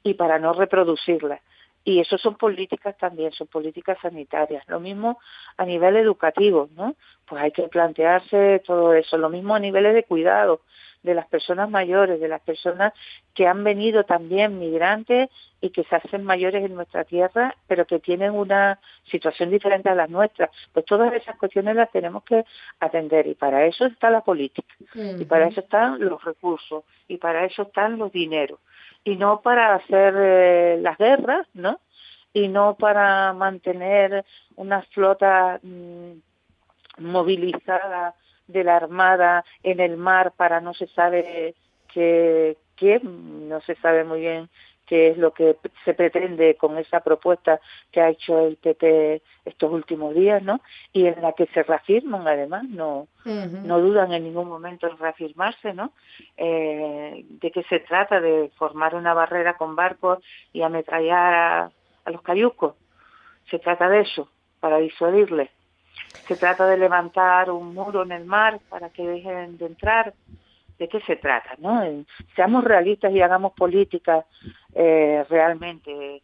N: y para no reproducirlas. Y eso son políticas también, son políticas sanitarias. Lo mismo a nivel educativo, ¿no? Pues hay que plantearse todo eso. Lo mismo a niveles de cuidado de las personas mayores, de las personas que han venido también migrantes y que se hacen mayores en nuestra tierra, pero que tienen una situación diferente a la nuestra. Pues todas esas cuestiones las tenemos que atender y para eso está la política, y para eso están los recursos, y para eso están los dineros. Y no para hacer las guerras, ¿no? Y no para mantener una flota movilizada de la Armada en el mar para no se sabe no se sabe muy bien qué es lo que se pretende con esa propuesta que ha hecho el PP estos últimos días, ¿no? Y en la que se reafirman, además, no dudan en ningún momento en reafirmarse, ¿no? De qué se trata, de formar una barrera con barcos y ametrallar a los cayucos. Se trata de eso, para disuadirles. Se trata de levantar un muro en el mar para que dejen de entrar. ¿De qué se trata, no? Seamos realistas y hagamos políticas realmente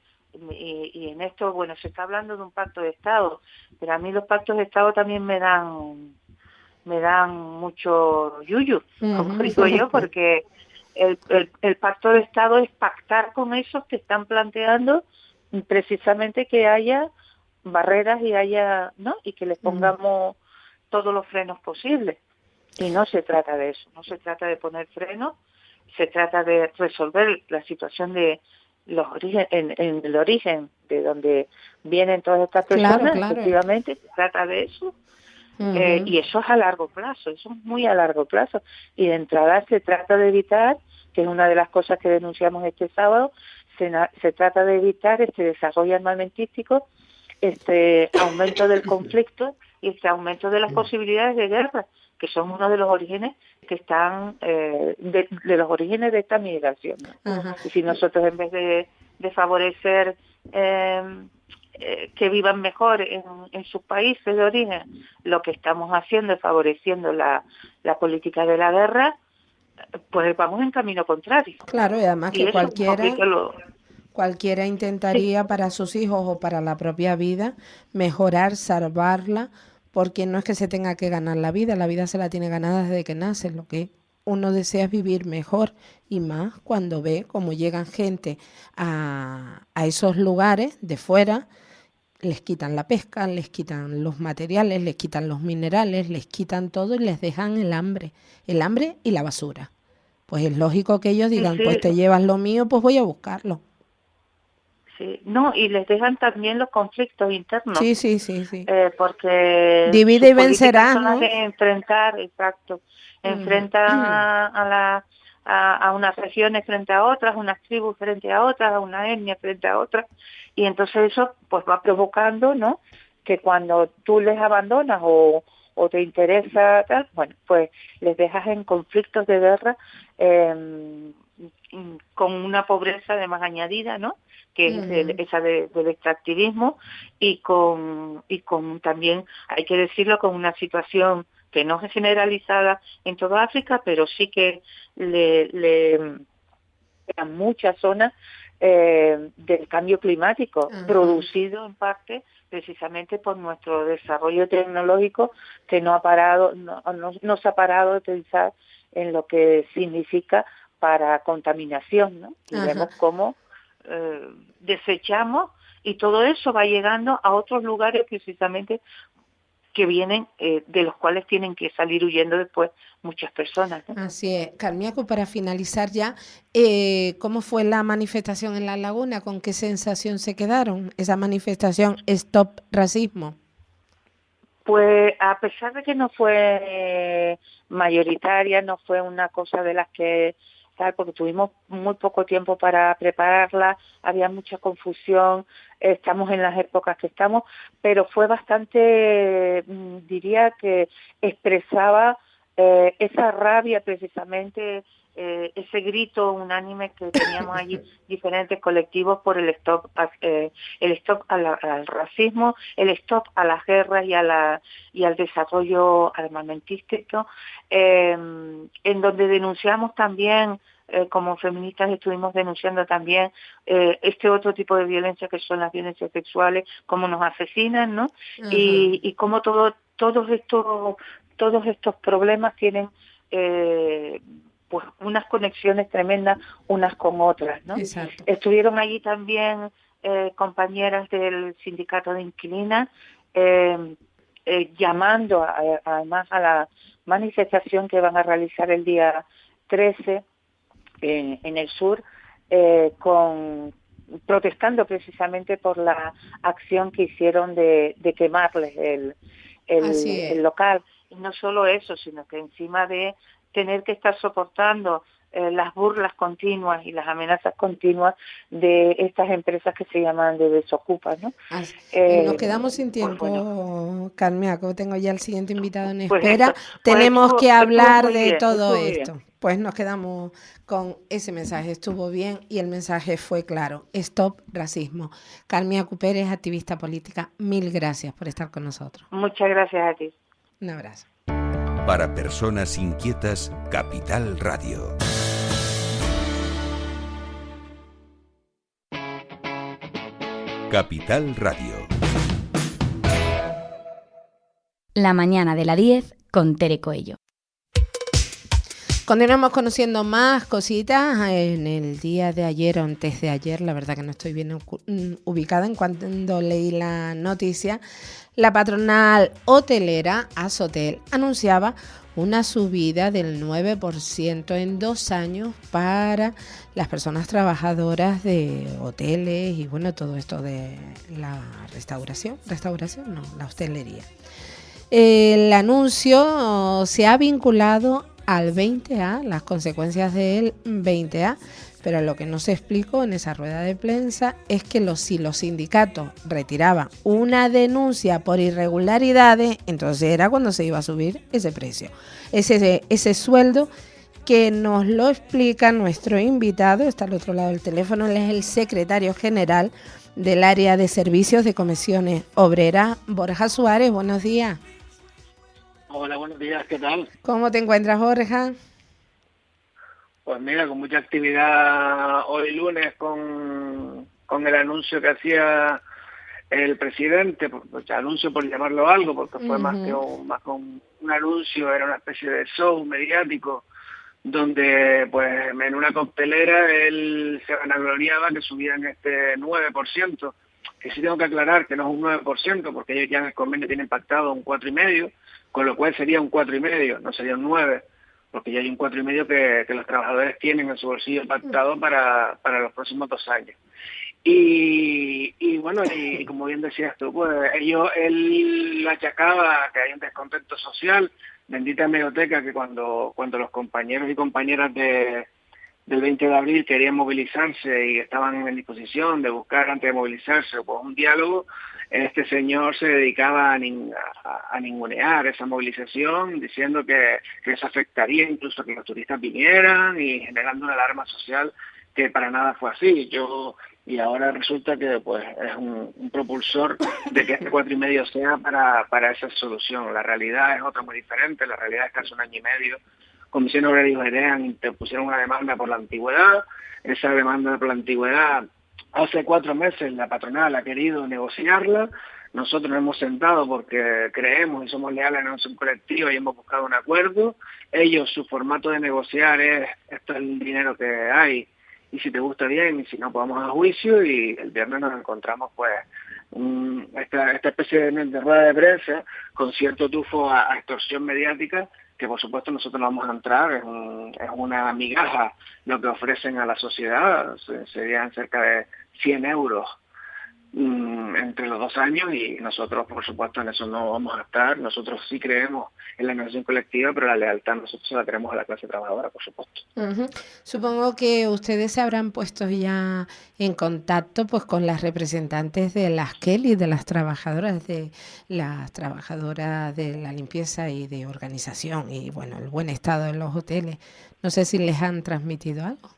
N: y en esto, bueno, se está hablando de un pacto de Estado, pero a mí los pactos de Estado también me dan mucho yuyu, como digo yo, porque el pacto de Estado es pactar con esos que están planteando precisamente que haya barreras y haya, ¿no? Y que les pongamos todos los frenos posibles. Y no se trata de eso, no se trata de poner frenos, se trata de resolver la situación de los orígenes, en el origen de donde vienen todas estas personas, claro. Efectivamente, se trata de eso. Y eso es a largo plazo, eso es muy a largo plazo. Y de entrada se trata de evitar, que es una de las cosas que denunciamos este sábado, se trata de evitar este desarrollo armamentístico, este aumento del conflicto y este aumento de las posibilidades de guerra, que son uno de los orígenes que están de los orígenes de esta migración, ¿no? Y si nosotros en vez de favorecer que vivan mejor en sus países de origen, lo que estamos haciendo es favoreciendo la política de la guerra, pues vamos en camino contrario.
C: Claro, y además que cualquiera intentaría para sus hijos o para la propia vida mejorar, salvarla, porque no es que se tenga que ganar la vida se la tiene ganada desde que nace. Lo que uno desea es vivir mejor, y más cuando ve cómo llegan gente a esos lugares de fuera, les quitan la pesca, les quitan los materiales, les quitan los minerales, les quitan todo y les dejan el hambre y la basura. Pues es lógico que ellos digan, sí. Pues te llevas lo mío, pues voy a buscarlo.
N: Sí, no, y les dejan también los conflictos internos.
C: Sí.
N: Porque
C: divide y vencerás,
N: ¿no? De enfrentar, exacto. Enfrentan a unas regiones frente a otras, unas tribus frente a otras, a una etnia frente a otras, y entonces eso pues va provocando, ¿no?, que cuando tú les abandonas o te interesa tal, bueno, pues les dejas en conflictos de guerra con una pobreza además añadida, ¿no?, que es esa del extractivismo, y con también, hay que decirlo, con una situación que no es generalizada en toda África, pero sí que a muchas zonas del cambio climático, producido en parte precisamente por nuestro desarrollo tecnológico, que no se ha parado de pensar en lo que significa para contaminación, ¿no? Y vemos cómo desechamos, y todo eso va llegando a otros lugares precisamente que vienen, de los cuales tienen que salir huyendo después muchas personas, ¿no?
C: Así es. Carmiaco, para finalizar ya, ¿cómo fue la manifestación en La Laguna? ¿Con qué sensación se quedaron? Esa manifestación Stop Racismo.
N: Pues a pesar de que no fue mayoritaria, no fue una cosa de las que porque tuvimos muy poco tiempo para prepararla, había mucha confusión, estamos en las épocas que estamos, pero fue bastante, diría que expresaba esa rabia precisamente, ese grito unánime que teníamos allí diferentes colectivos por el stop al racismo, el stop a las guerras y al desarrollo armamentístico, en donde denunciamos también, como feministas estuvimos denunciando también este otro tipo de violencia que son las violencias sexuales, cómo nos asesinan, ¿no? Y cómo todos estos problemas tienen pues unas conexiones tremendas unas con otras, ¿no?
C: Exacto.
N: Estuvieron allí también compañeras del sindicato de inquilinas llamando además a la manifestación que van a realizar el día 13 en el sur, protestando precisamente por la acción que hicieron de quemarles el local. Y no solo eso, sino que encima de tener que estar soportando las burlas continuas y las amenazas continuas de estas empresas que se llaman de desocupas, ¿no?
C: Nos quedamos sin tiempo, pues bueno. Carmiaco, tengo ya el siguiente invitado en
N: pues
C: espera.
N: Pues
C: tenemos que hablar de
N: bien,
C: todo esto.
N: Bien.
C: Pues nos quedamos con ese mensaje, estuvo bien y el mensaje fue claro. Stop racismo. Carmiaco Pérez, activista política, mil gracias por estar con nosotros.
N: Muchas gracias a ti.
C: Un abrazo.
A: Para personas inquietas, Capital Radio. Capital Radio.
B: La mañana de la 10 con Tere Coello.
C: Continuamos conociendo más cositas. En el día de ayer o antes de ayer, la verdad que no estoy bien ubicada en cuando leí la noticia, la patronal hotelera Ashotel anunciaba una subida del 9% en 2 años para las personas trabajadoras de hoteles y bueno, todo esto de la la hostelería. El anuncio se ha vinculado al 20A, las consecuencias del 20A, pero lo que no se explicó en esa rueda de prensa es que si los sindicatos retiraban una denuncia por irregularidades, entonces era cuando se iba a subir ese precio, ese sueldo, que nos lo explica nuestro invitado, está al otro lado del teléfono. Él es el secretario general del área de servicios de comisiones obreras, Borja Suárez. Buenos días.
O: Hola, buenos días, ¿qué tal?
C: ¿Cómo te encuentras, Borja?
O: Pues mira, con mucha actividad hoy lunes con el anuncio que hacía el presidente, pues anuncio por llamarlo algo, porque fue más que un anuncio, era una especie de show mediático, donde pues en una coctelera él se vanagloriaba que subían este 9%, que sí tengo que aclarar que no es un 9%, porque ellos ya en el convenio tienen pactado un 4,5%, con lo cual sería un 4,5%, no sería un 9%, porque ya hay un 4,5% que los trabajadores tienen en su bolsillo pactado para los próximos 2 años. Y bueno, y como bien decías tú, pues él achacaba que hay un descontento social, bendita hemeroteca, que cuando los compañeros y compañeras del 20 de abril querían movilizarse y estaban en disposición de buscar antes de movilizarse pues un diálogo, este señor se dedicaba a ningunear esa movilización, diciendo que eso afectaría incluso a que los turistas vinieran y generando una alarma social que para nada fue así. Y ahora resulta que pues es un propulsor de que este 4,5% sea para esa solución. La realidad es otra muy diferente. La realidad es que hace 1 año y medio Comisión Obrera y UGT interpusieron una demanda por la antigüedad. Esa demanda por la antigüedad, hace 4 meses la patronal ha querido negociarla. Nosotros nos hemos sentado porque creemos y somos leales a la negociación colectiva y hemos buscado un acuerdo. Ellos, su formato de negociar es: esto es el dinero que hay, y si te gusta bien, y si no, pues vamos a juicio. Y el viernes nos encontramos pues esta especie de rueda de prensa con cierto tufo a extorsión mediática, que por supuesto nosotros no vamos a entrar. Es una migaja lo que ofrecen a la sociedad, serían cerca de 100 euros entre los 2 años, y nosotros por supuesto en eso no vamos a estar. Nosotros sí creemos en la negociación colectiva, pero la lealtad nosotros la tenemos a la clase trabajadora, por supuesto.
C: Supongo que ustedes se habrán puesto ya en contacto pues con las representantes de las Kelly, de las trabajadoras de la limpieza y de organización y bueno, el buen estado en los hoteles. No sé si les han transmitido algo.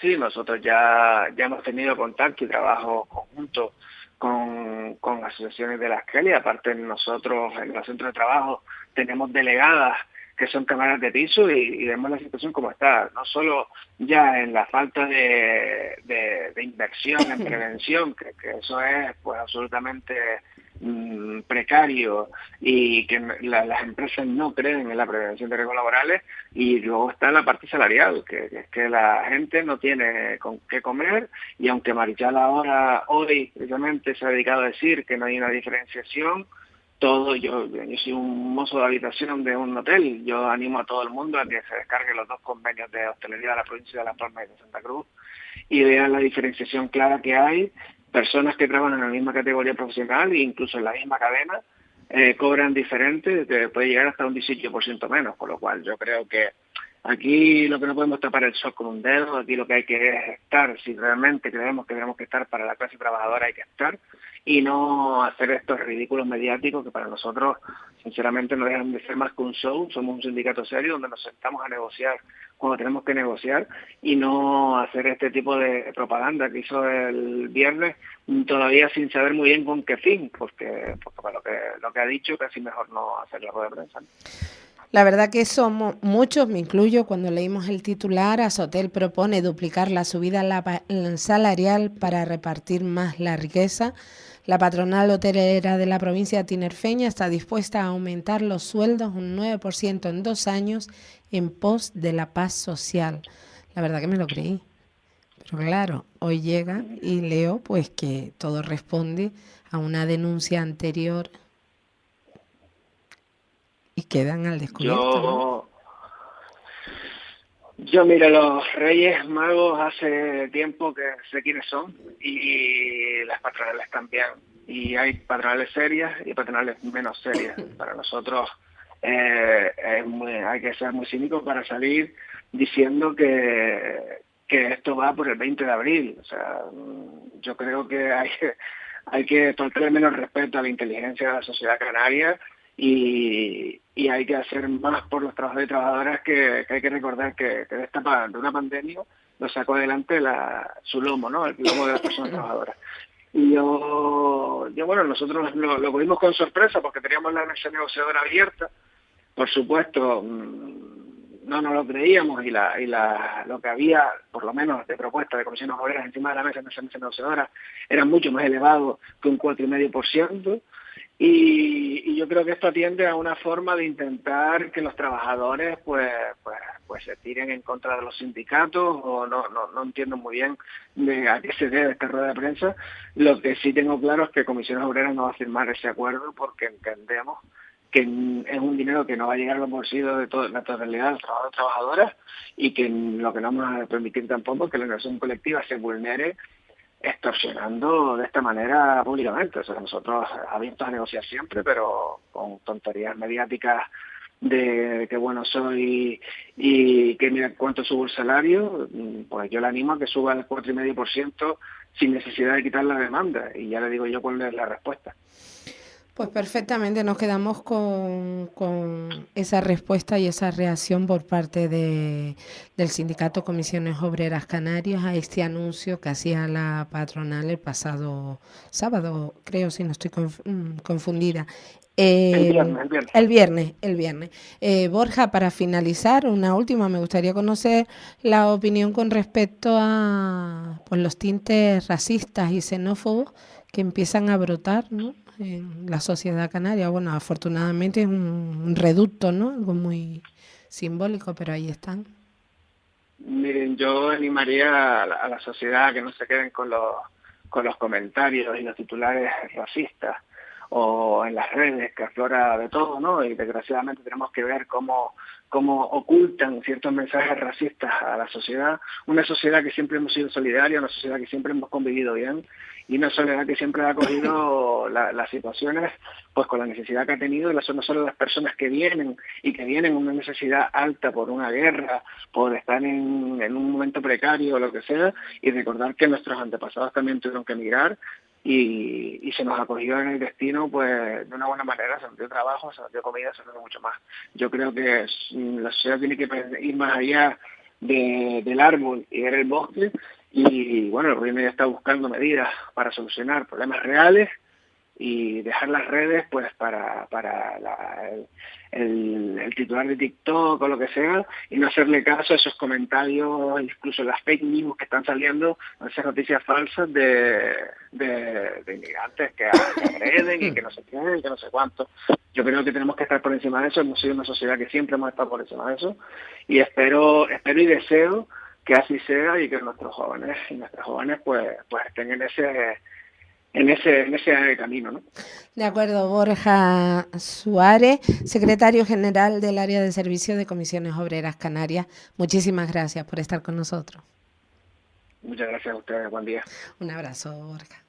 O: Sí, nosotros ya hemos tenido contacto y trabajo conjunto con asociaciones de las Kelly. Aparte, nosotros en los centros de trabajo tenemos delegadas que son cámaras de piso y vemos la situación como está. No solo ya en la falta de inversión en prevención, que eso es pues absolutamente precario, y que las empresas no creen en la prevención de riesgos laborales, y luego está la parte salarial, que es que la gente no tiene con qué comer, y aunque Marichal hoy precisamente se ha dedicado a decir que no hay una diferenciación, yo soy un mozo de habitación de un hotel, yo animo a todo el mundo a que se descargue los 2 convenios de hostelería de la provincia de Las Palmas y de Santa Cruz y vean la diferenciación clara que hay. Personas que trabajan en la misma categoría profesional e incluso en la misma cadena cobran diferente, que puede llegar hasta un 18% menos, con lo cual yo creo que aquí lo que no podemos tapar el sol con un dedo. Aquí lo que hay que es estar, si realmente creemos que tenemos que estar para la clase trabajadora, hay que estar, y no hacer estos ridículos mediáticos que para nosotros sinceramente no dejan de ser más que un show. Somos un sindicato serio donde nos sentamos a negociar cuando tenemos que negociar, y no hacer este tipo de propaganda que hizo el viernes, todavía sin saber muy bien con qué fin, porque lo que ha dicho casi mejor no hacer la rueda de prensa.
C: La verdad que somos muchos, me incluyo, cuando leímos el titular, Azotel propone duplicar la subida salarial para repartir más la riqueza. La patronal hotelera de la provincia tinerfeña está dispuesta a aumentar los sueldos un 9% en 2 años en pos de la paz social. La verdad que me lo creí. Pero claro, hoy llega y leo pues que todo responde a una denuncia anterior y quedan al descubierto, ¿no?
O: Yo mira, los Reyes Magos hace tiempo que sé quiénes son y las patronales también. Y hay patronales serias y patronales menos serias. Para nosotros hay que ser muy cínicos para salir diciendo que esto va por el 20 de abril. O sea, yo creo que hay que faltarle menos respeto a la inteligencia de la sociedad canaria y hay que hacer más por los trabajadores y trabajadoras, que hay que recordar que de una pandemia lo sacó adelante su lomo, ¿no? El lomo de las personas trabajadoras. Y yo bueno, nosotros lo cogimos con sorpresa porque teníamos la mesa negociadora abierta. Por supuesto, no nos lo creíamos y lo que había, por lo menos de propuesta de comisiones obreras encima de la mesa en esa mesa negociadora, era mucho más elevado que un 4,5%. Y yo creo que esto atiende a una forma de intentar que los trabajadores pues se tiren en contra de los sindicatos, o no entiendo muy bien a qué se debe esta rueda de prensa. Lo que sí tengo claro es que Comisiones Obreras no va a firmar ese acuerdo porque entendemos que es un dinero que no va a llegar a los bolsillos de la totalidad de los trabajadores y trabajadoras, y que lo que no vamos a permitir tampoco es que la negociación colectiva se vulnere extorsionando de esta manera públicamente. O sea, nosotros abiertos a negociar siempre, pero con tonterías mediáticas de que bueno soy y que mira cuánto subo el salario, pues yo le animo a que suba el 4,5% sin necesidad de quitar la demanda, y ya le digo yo cuál es la respuesta.
C: Pues perfectamente, nos quedamos con esa respuesta y esa reacción por parte del Sindicato Comisiones Obreras Canarias a este anuncio que hacía la patronal el pasado sábado, creo, si no estoy confundida. El viernes. Borja, para finalizar, una última, me gustaría conocer la opinión con respecto a pues, los tintes racistas y xenófobos que empiezan a brotar, ¿no?, en la sociedad canaria. Bueno, afortunadamente es un reducto, ¿no?, algo muy simbólico, pero ahí están.
O: Miren, yo animaría a la sociedad a que no se queden con los comentarios y los titulares racistas o en las redes, que aflora de todo, ¿no? Y desgraciadamente tenemos que ver cómo ocultan ciertos mensajes racistas a la sociedad, una sociedad que siempre hemos sido solidaria, una sociedad que siempre hemos convivido bien, y una sociedad que siempre ha acogido las situaciones pues con la necesidad que ha tenido, no solo las personas que vienen y que vienen una necesidad alta por una guerra, por estar en un momento precario o lo que sea, y recordar que nuestros antepasados también tuvieron que emigrar y se nos acogió en el destino pues de una buena manera, se nos dio trabajo, se nos dio comida, se nos dio mucho más. Yo creo que la sociedad tiene que ir más allá del árbol y ver el bosque, y bueno, el gobierno ya está buscando medidas para solucionar problemas reales y dejar las redes pues para el titular de TikTok o lo que sea, y no hacerle caso a esos comentarios, incluso las fake news que están saliendo, esas noticias falsas de inmigrantes que agreden y que no sé qué, y que no sé cuánto. Yo creo que tenemos que estar por encima de eso. Hemos sido una sociedad que siempre hemos estado por encima de eso, y espero y deseo que así sea, y que nuestros jóvenes y nuestras jóvenes pues estén en ese camino, ¿no?
C: De acuerdo. Borja Suárez, secretario general del área de servicio de Comisiones Obreras Canarias, muchísimas gracias por estar con nosotros.
O: Muchas gracias a ustedes, buen día.
C: Un abrazo, Borja.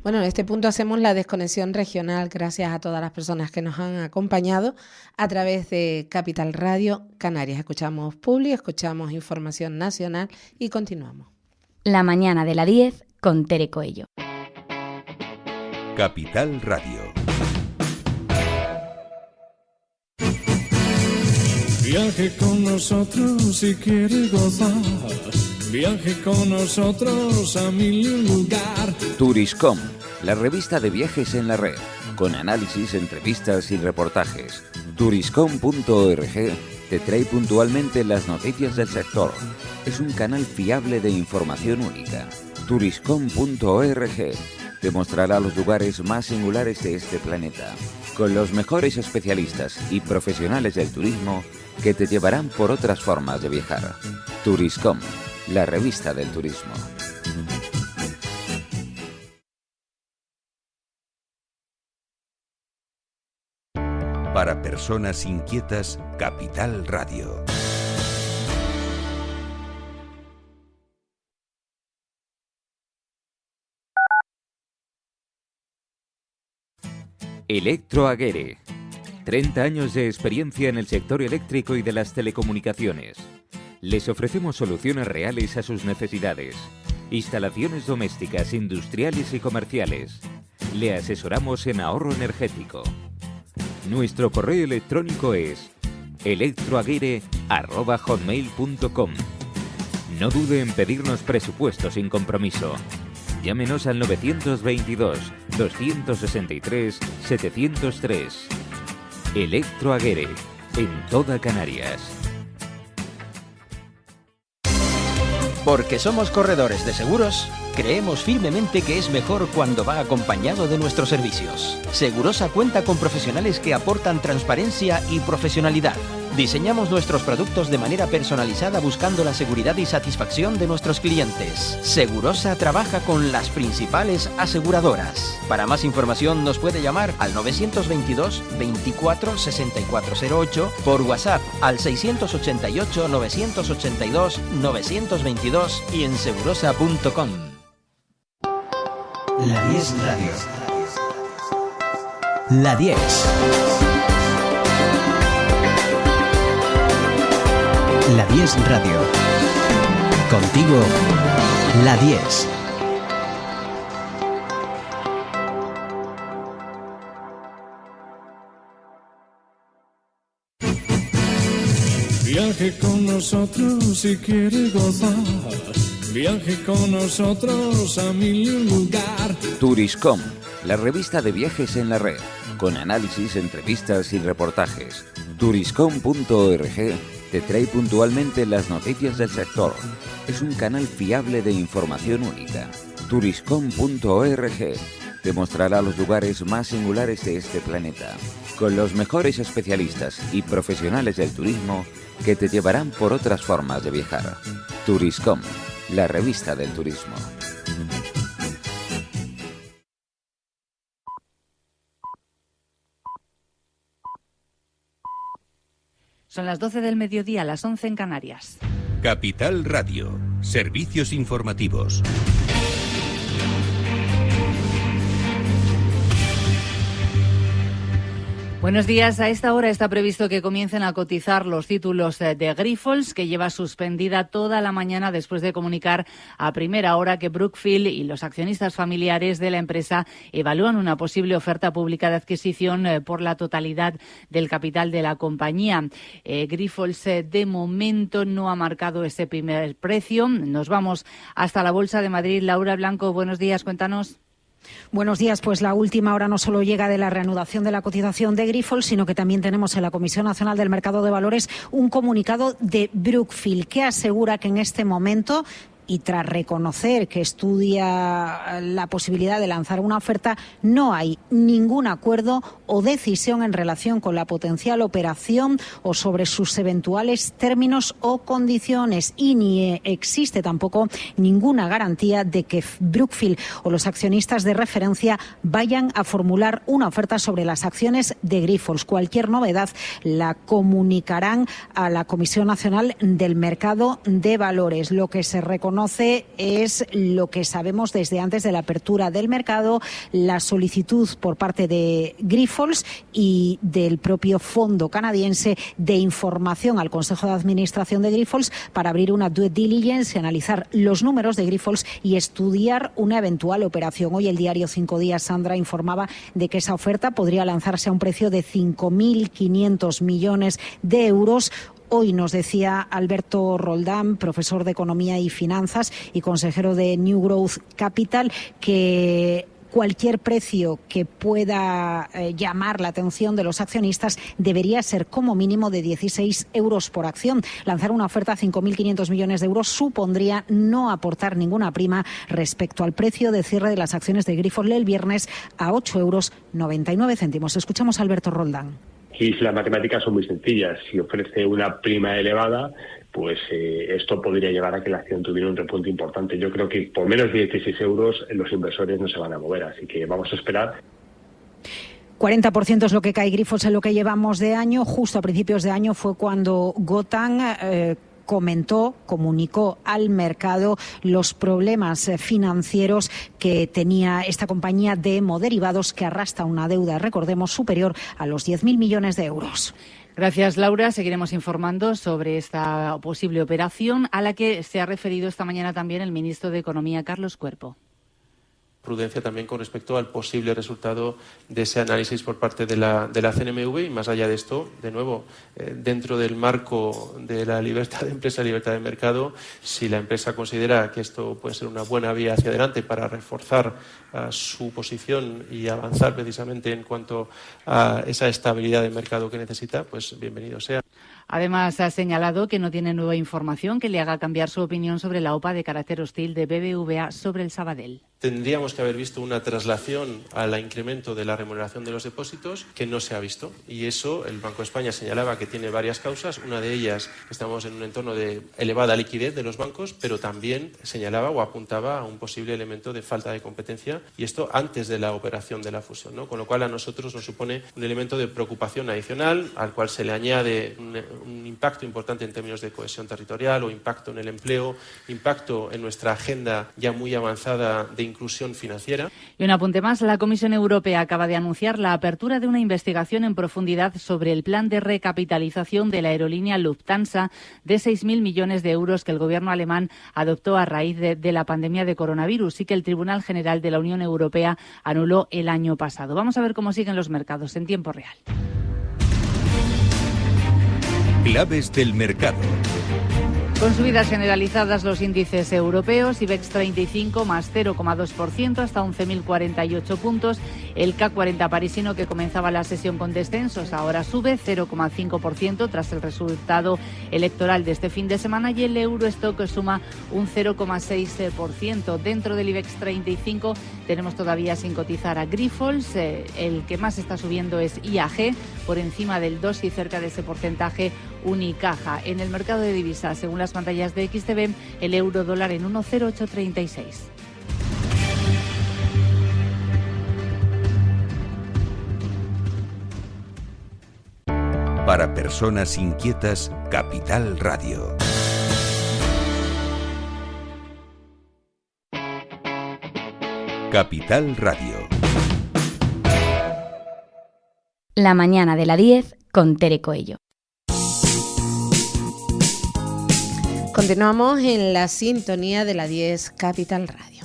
C: Bueno, en este punto hacemos la desconexión regional, gracias a todas las personas que nos han acompañado a través de Capital Radio Canarias. Escuchamos Publi, escuchamos información nacional y continuamos.
B: La mañana de la 10 con Tere Coello.
A: Capital Radio.
L: Viaje con nosotros si quiere gozar. Viaje con nosotros a mil lugar.
M: Turiscom, la revista de viajes en la red, con análisis, entrevistas y reportajes. Turiscom.org te trae puntualmente las noticias del sector. Es un canal fiable de información única. Turiscom.org te mostrará los lugares más singulares de este planeta, con los mejores especialistas y profesionales del turismo que te llevarán por otras formas de viajar. Turiscom, la revista del turismo.
A: Para personas inquietas, Capital Radio.
M: Electroaguere. 30 años de experiencia en el sector eléctrico y de las telecomunicaciones. Les ofrecemos soluciones reales a sus necesidades. Instalaciones domésticas, industriales y comerciales. Le asesoramos en ahorro energético. Nuestro correo electrónico es electroaguere@hotmail.com. No dude en pedirnos presupuesto sin compromiso. Llámenos al 922-263-703. Electroaguere, en toda Canarias.
E: Porque somos corredores de seguros, creemos firmemente que es mejor cuando va acompañado de nuestros servicios. Segurosa cuenta con profesionales que aportan transparencia y profesionalidad. Diseñamos nuestros productos de manera personalizada buscando la seguridad y satisfacción de nuestros clientes. Segurosa trabaja con las principales aseguradoras. Para más información nos puede llamar al 922 24 6408, por WhatsApp al 688 982 922 y en segurosa.com.
F: La 10 Radio. La 10. La 10 Radio. Contigo, La 10.
L: Viaje con nosotros si quiere gozar. Viaje con nosotros a mil lugar.
M: Turiscom, la revista de viajes en la red, con análisis, entrevistas y reportajes. Turiscom.org te trae puntualmente las noticias del sector. Es un canal fiable de información única. Turiscom.org te mostrará los lugares más singulares de este planeta, con los mejores especialistas y profesionales del turismo que te llevarán por otras formas de viajar. Turiscom, la revista del turismo.
P: Son las 12 del mediodía, las 11 en Canarias.
Q: Capital Radio, servicios informativos.
P: Buenos días. A esta hora está previsto que comiencen a cotizar los títulos de Grifols, que lleva suspendida toda la mañana después de comunicar a primera hora que Brookfield y los accionistas familiares de la empresa evalúan una posible oferta pública de adquisición por la totalidad del capital de la compañía. Grifols de momento no ha marcado ese primer precio. Nos vamos hasta la Bolsa de Madrid. Laura Blanco, buenos días, cuéntanos.
R: Buenos días. Pues la última hora no solo llega de la reanudación de la cotización de Grifols, sino que también tenemos en la Comisión Nacional del Mercado de Valores un comunicado de Brookfield que asegura que en este momento, y tras reconocer que estudia la posibilidad de lanzar una oferta, no hay ningún acuerdo o decisión en relación con la potencial operación o sobre sus eventuales términos o condiciones, y ni existe tampoco ninguna garantía de que Brookfield o los accionistas de referencia vayan a formular una oferta sobre las acciones de Grifols. Cualquier novedad la comunicarán a la Comisión Nacional del Mercado de Valores. Lo que se reconoce es lo que sabemos desde antes de la apertura del mercado, la solicitud por parte de Grifols y del propio fondo canadiense de información al Consejo de Administración de Grifols para abrir una due diligence, analizar los números de Grifols y estudiar una eventual operación. Hoy el diario 5 Días, Sandra, informaba de que esa oferta podría lanzarse a un precio de 5.500 millones de euros. Hoy nos decía Alberto Roldán, profesor de Economía y Finanzas y consejero de New Growth Capital, que cualquier precio que pueda llamar la atención de los accionistas debería ser como mínimo de 16 euros por acción. Lanzar una oferta a 5.500 millones de euros supondría no aportar ninguna prima respecto al precio de cierre de las acciones de Grifols el viernes a 8,99 euros. Escuchamos a Alberto Roldán.
S: Y las matemáticas son muy sencillas. Si ofrece una prima elevada, pues esto podría llevar a que la acción tuviera un repunte importante. Yo creo que por menos de 16 euros los inversores no se van a mover, así que vamos a esperar.
R: 40% es lo que cae Grifols en lo que llevamos de año. Justo a principios de año fue cuando Gotham comunicó al mercado los problemas financieros que tenía esta compañía de hemoderivados que arrastra una deuda, recordemos, superior a los 10.000 millones de euros.
P: Gracias, Laura. Seguiremos informando sobre esta posible operación a la que se ha referido esta mañana también el ministro de Economía, Carlos Cuerpo.
T: Prudencia también con respecto al posible resultado de ese análisis por parte de la CNMV y más allá de esto, de nuevo, dentro del marco de la libertad de empresa y libertad de mercado, si la empresa considera que esto puede ser una buena vía hacia adelante para reforzar su posición y avanzar precisamente en cuanto a esa estabilidad de mercado que necesita, pues bienvenido sea.
P: Además, ha señalado que no tiene nueva información que le haga cambiar su opinión sobre la OPA de carácter hostil de BBVA sobre el Sabadell.
T: Tendríamos que haber visto una traslación al incremento de la remuneración de los depósitos que no se ha visto. Y eso el Banco de España señalaba que tiene varias causas. Una de ellas, estamos en un entorno de elevada liquidez de los bancos, pero también señalaba o apuntaba a un posible elemento de falta de competencia. Y esto antes de la operación de la fusión, ¿no? Con lo cual a nosotros nos supone un elemento de preocupación adicional, al cual se le añade un impacto importante en términos de cohesión territorial o impacto en el empleo, impacto en nuestra agenda ya muy avanzada de inclusión financiera.
P: Y un apunte más, la Comisión Europea acaba de anunciar la apertura de una investigación en profundidad sobre el plan de recapitalización de la aerolínea Lufthansa de 6.000 millones de euros que el gobierno alemán adoptó a raíz de la pandemia de coronavirus y que el Tribunal General de la Unión Europea anuló el año pasado. Vamos a ver cómo siguen los mercados en tiempo real.
Q: Claves del mercado.
P: Con subidas generalizadas los índices europeos, IBEX 35 más 0,2% hasta 11.048 puntos. El CAC 40 parisino, que comenzaba la sesión con descensos, ahora sube 0,5% tras el resultado electoral de este fin de semana, y el Eurostock suma un 0,6%. Dentro del IBEX 35 tenemos todavía sin cotizar a Grifols. El que más está subiendo es IAG, por encima del 2 y cerca de ese porcentaje Unicaja. En el mercado de divisas, según las pantallas de XTB, el euro dólar en 1,0836.
Q: Para personas inquietas, Capital Radio. Capital Radio.
B: La mañana de la 10 con Tere Coello.
C: Continuamos en la sintonía de la 10 Capital Radio.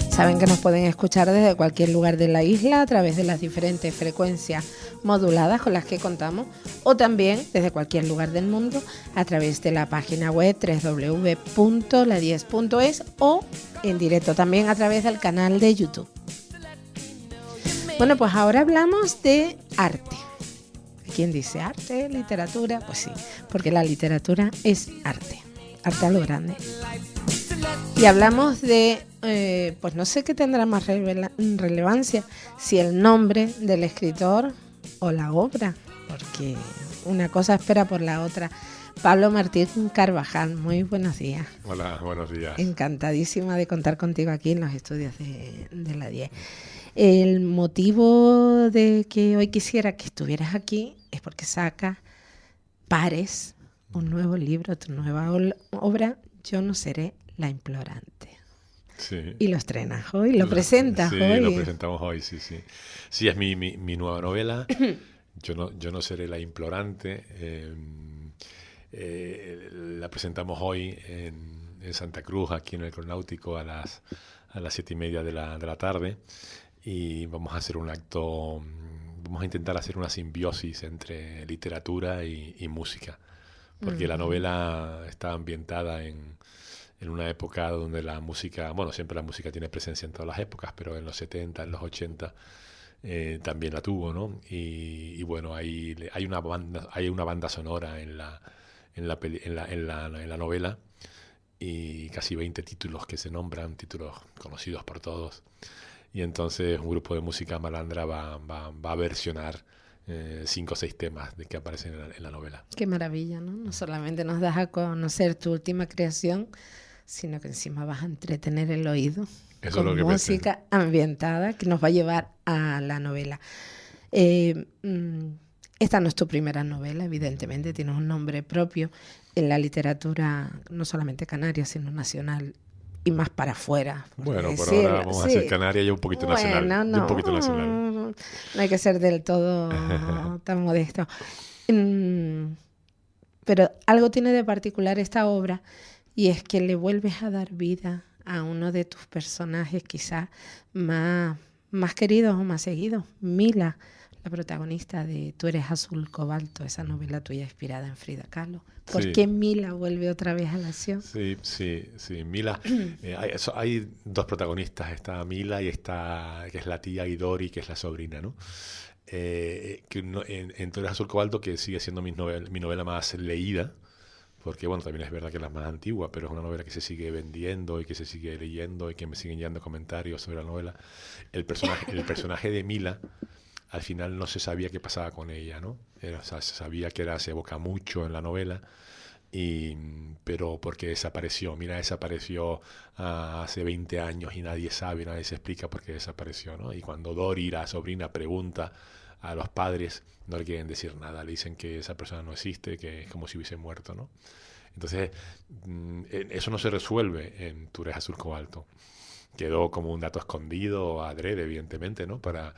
C: Saben que nos pueden escuchar desde cualquier lugar de la isla a través de las diferentes frecuencias moduladas con las que contamos, o también desde cualquier lugar del mundo a través de la página web www.la10.es o en directo también a través del canal de YouTube. Bueno, pues ahora hablamos de arte. ¿Quién dice arte, literatura? Pues sí, porque la literatura es arte. Arte a lo grande. Y hablamos de, pues no sé qué tendrá más relevancia, si el nombre del escritor o la obra, porque una cosa espera por la otra. Pablo Martín Carvajal, muy buenos días.
U: Hola, buenos días.
C: Encantadísima de contar contigo aquí en los estudios de la 10. El motivo de que hoy quisiera que estuvieras aquí es porque sacas Pares, un nuevo libro, tu nueva obra, Yo no seré la implorante.
U: Sí.
C: Y lo estrenas hoy, lo presentas hoy.
U: Sí, lo presentamos hoy, sí. Sí, es mi nueva novela, Yo no seré la implorante. La presentamos hoy en Santa Cruz, aquí en el Cronáutico, a las 7:30 de la tarde. Y vamos a hacer un acto, vamos a intentar hacer una simbiosis entre literatura y música. Porque la novela está ambientada en en una época donde la música, bueno, siempre la música tiene presencia en todas las épocas, pero en los 70, en los 80 también la tuvo, ¿no? Y bueno, hay una banda sonora en la novela, y casi 20 títulos que se nombran, títulos conocidos por todos. Y entonces un grupo de música malandra va a versionar 5 o 6 temas que aparecen en la novela.
C: Qué maravilla, ¿no? No solamente nos das a conocer tu última creación, sino que encima vas a entretener el oído
U: Eso
C: con
U: es lo que
C: música
U: pensé.
C: ambientada que nos va a llevar a la novela. Esta no es tu primera novela, evidentemente, tienes un nombre propio en la literatura, no solamente canaria, sino nacional y más para afuera.
U: Bueno, por ahora vamos a hacer canaria y un poquito nacional.
C: No,
U: Y un poquito nacional.
C: No hay que ser del todo tan modesto. Pero algo tiene de particular esta obra, y es que le vuelves a dar vida a uno de tus personajes quizás más queridos o más seguidos, Mila, la protagonista de Tú eres azul cobalto, esa novela tuya inspirada en Frida Kahlo. ¿Por
U: Sí.
C: qué Mila vuelve otra vez a la acción?
U: Sí, Mila. Hay 2 protagonistas, está Mila y está, que es la tía, y Dori, que es la sobrina, ¿no? En Tú eres azul cobalto, que sigue siendo mi novela más leída, porque bueno, también es verdad que es la más antigua, pero es una novela que se sigue vendiendo y que se sigue leyendo y que me siguen llegando comentarios sobre la novela. El personaje de Mila, al final no se sabía qué pasaba con ella, ¿no? O sea, se sabía que se evoca mucho en la novela, pero porque desapareció. Mila desapareció hace 20 años y nadie sabe, nadie se explica por qué desapareció, ¿no? Y cuando Dori, la sobrina, pregunta a los padres, no le quieren decir nada, le dicen que esa persona no existe, que es como si hubiese muerto, ¿no? Entonces, eso no se resuelve en Tú eres azul cobalto. Quedó como un dato escondido, adrede, evidentemente, ¿no? Pero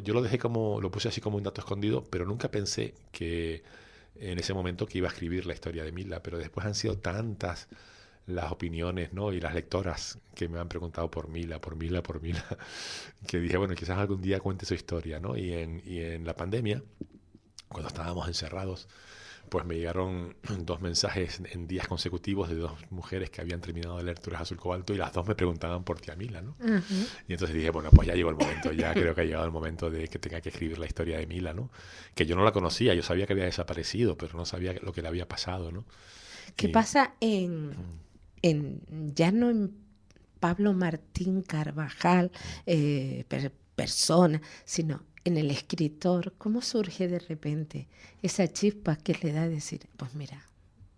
U: yo lo puse así como un dato escondido, pero nunca pensé que en ese momento que iba a escribir la historia de Mila, pero después han sido tantas las opiniones, ¿no? Y las lectoras que me han preguntado por Mila, que dije, bueno, quizás algún día cuente su historia, ¿no? Y en la pandemia, cuando estábamos encerrados, pues me llegaron 2 mensajes en días consecutivos de 2 mujeres que habían terminado de leer Tú eres azul cobalto, y las 2 me preguntaban por tía Mila, ¿no?
C: Uh-huh.
U: Y entonces dije, bueno, pues ya llegó el momento, ya creo que ha llegado el momento de que tenga que escribir la historia de Mila, ¿no? Que yo no la conocía, yo sabía que había desaparecido, pero no sabía lo que le había pasado, ¿no?
C: ¿Qué pasa ya no en Pablo Martín Carvajal, persona, sino en el escritor? ¿Cómo surge de repente esa chispa que le da a decir, pues mira,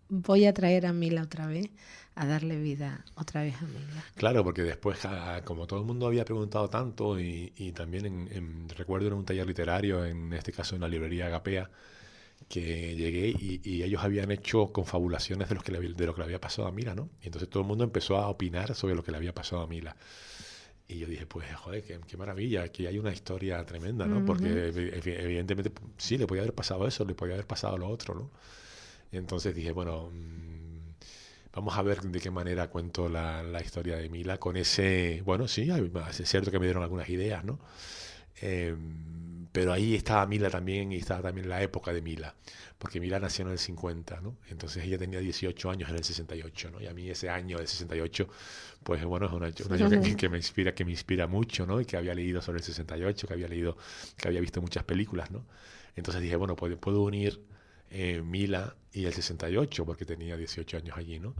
C: voy a traer a Mila otra vez, a darle vida otra vez a Mila?
U: Claro, porque después, como todo el mundo había preguntado tanto, y también recuerdo en un taller literario, en este caso en la librería Agapea, que llegué y ellos habían hecho confabulaciones de lo que le había pasado a Mila, ¿no? Y entonces todo el mundo empezó a opinar sobre lo que le había pasado a Mila. Y yo dije, pues, joder, qué maravilla, que hay una historia tremenda, ¿no? Porque evidentemente sí, le podía haber pasado eso, le podía haber pasado lo otro, ¿no? Y entonces dije, bueno, vamos a ver de qué manera cuento la historia de Mila con ese... Bueno, sí, es cierto que me dieron algunas ideas, ¿no? Pero ahí estaba Mila también, y estaba también la época de Mila, porque Mila nació en el 50, ¿no? Entonces ella tenía 18 años en el 68, ¿no? Y a mí ese año del 68, pues bueno, es un año que me inspira mucho, ¿no? Y que había leído sobre el 68, que había visto muchas películas, ¿no? Entonces dije, bueno, puedo unir Mila y el 68, porque tenía 18 años allí, ¿no?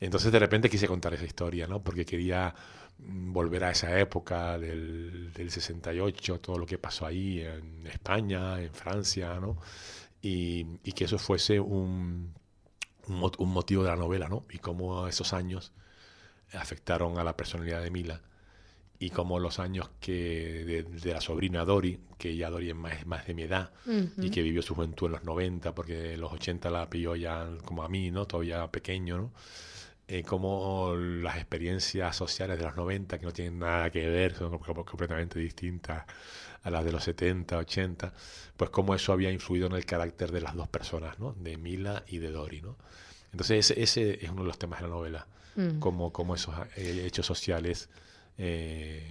U: Entonces de repente quise contar esa historia, ¿no? Porque quería volver a esa época del 68, todo lo que pasó ahí en España, en Francia, ¿no? Y que eso fuese un motivo de la novela, ¿no? Y cómo esos años afectaron a la personalidad de Mila, y cómo los años de la sobrina Dori, que ya Dori es más de mi edad, y que vivió su juventud en los 90, porque en los 80 la pilló ya como a mí, ¿no? Todavía pequeño, ¿no? Como las experiencias sociales de los 90, que no tienen nada que ver, son completamente distintas a las de los 70, 80, pues cómo eso había influido en el carácter de las 2 personas, ¿no? De Mila y de Dori, ¿no? Entonces ese es uno de los temas de la novela, cómo esos hechos sociales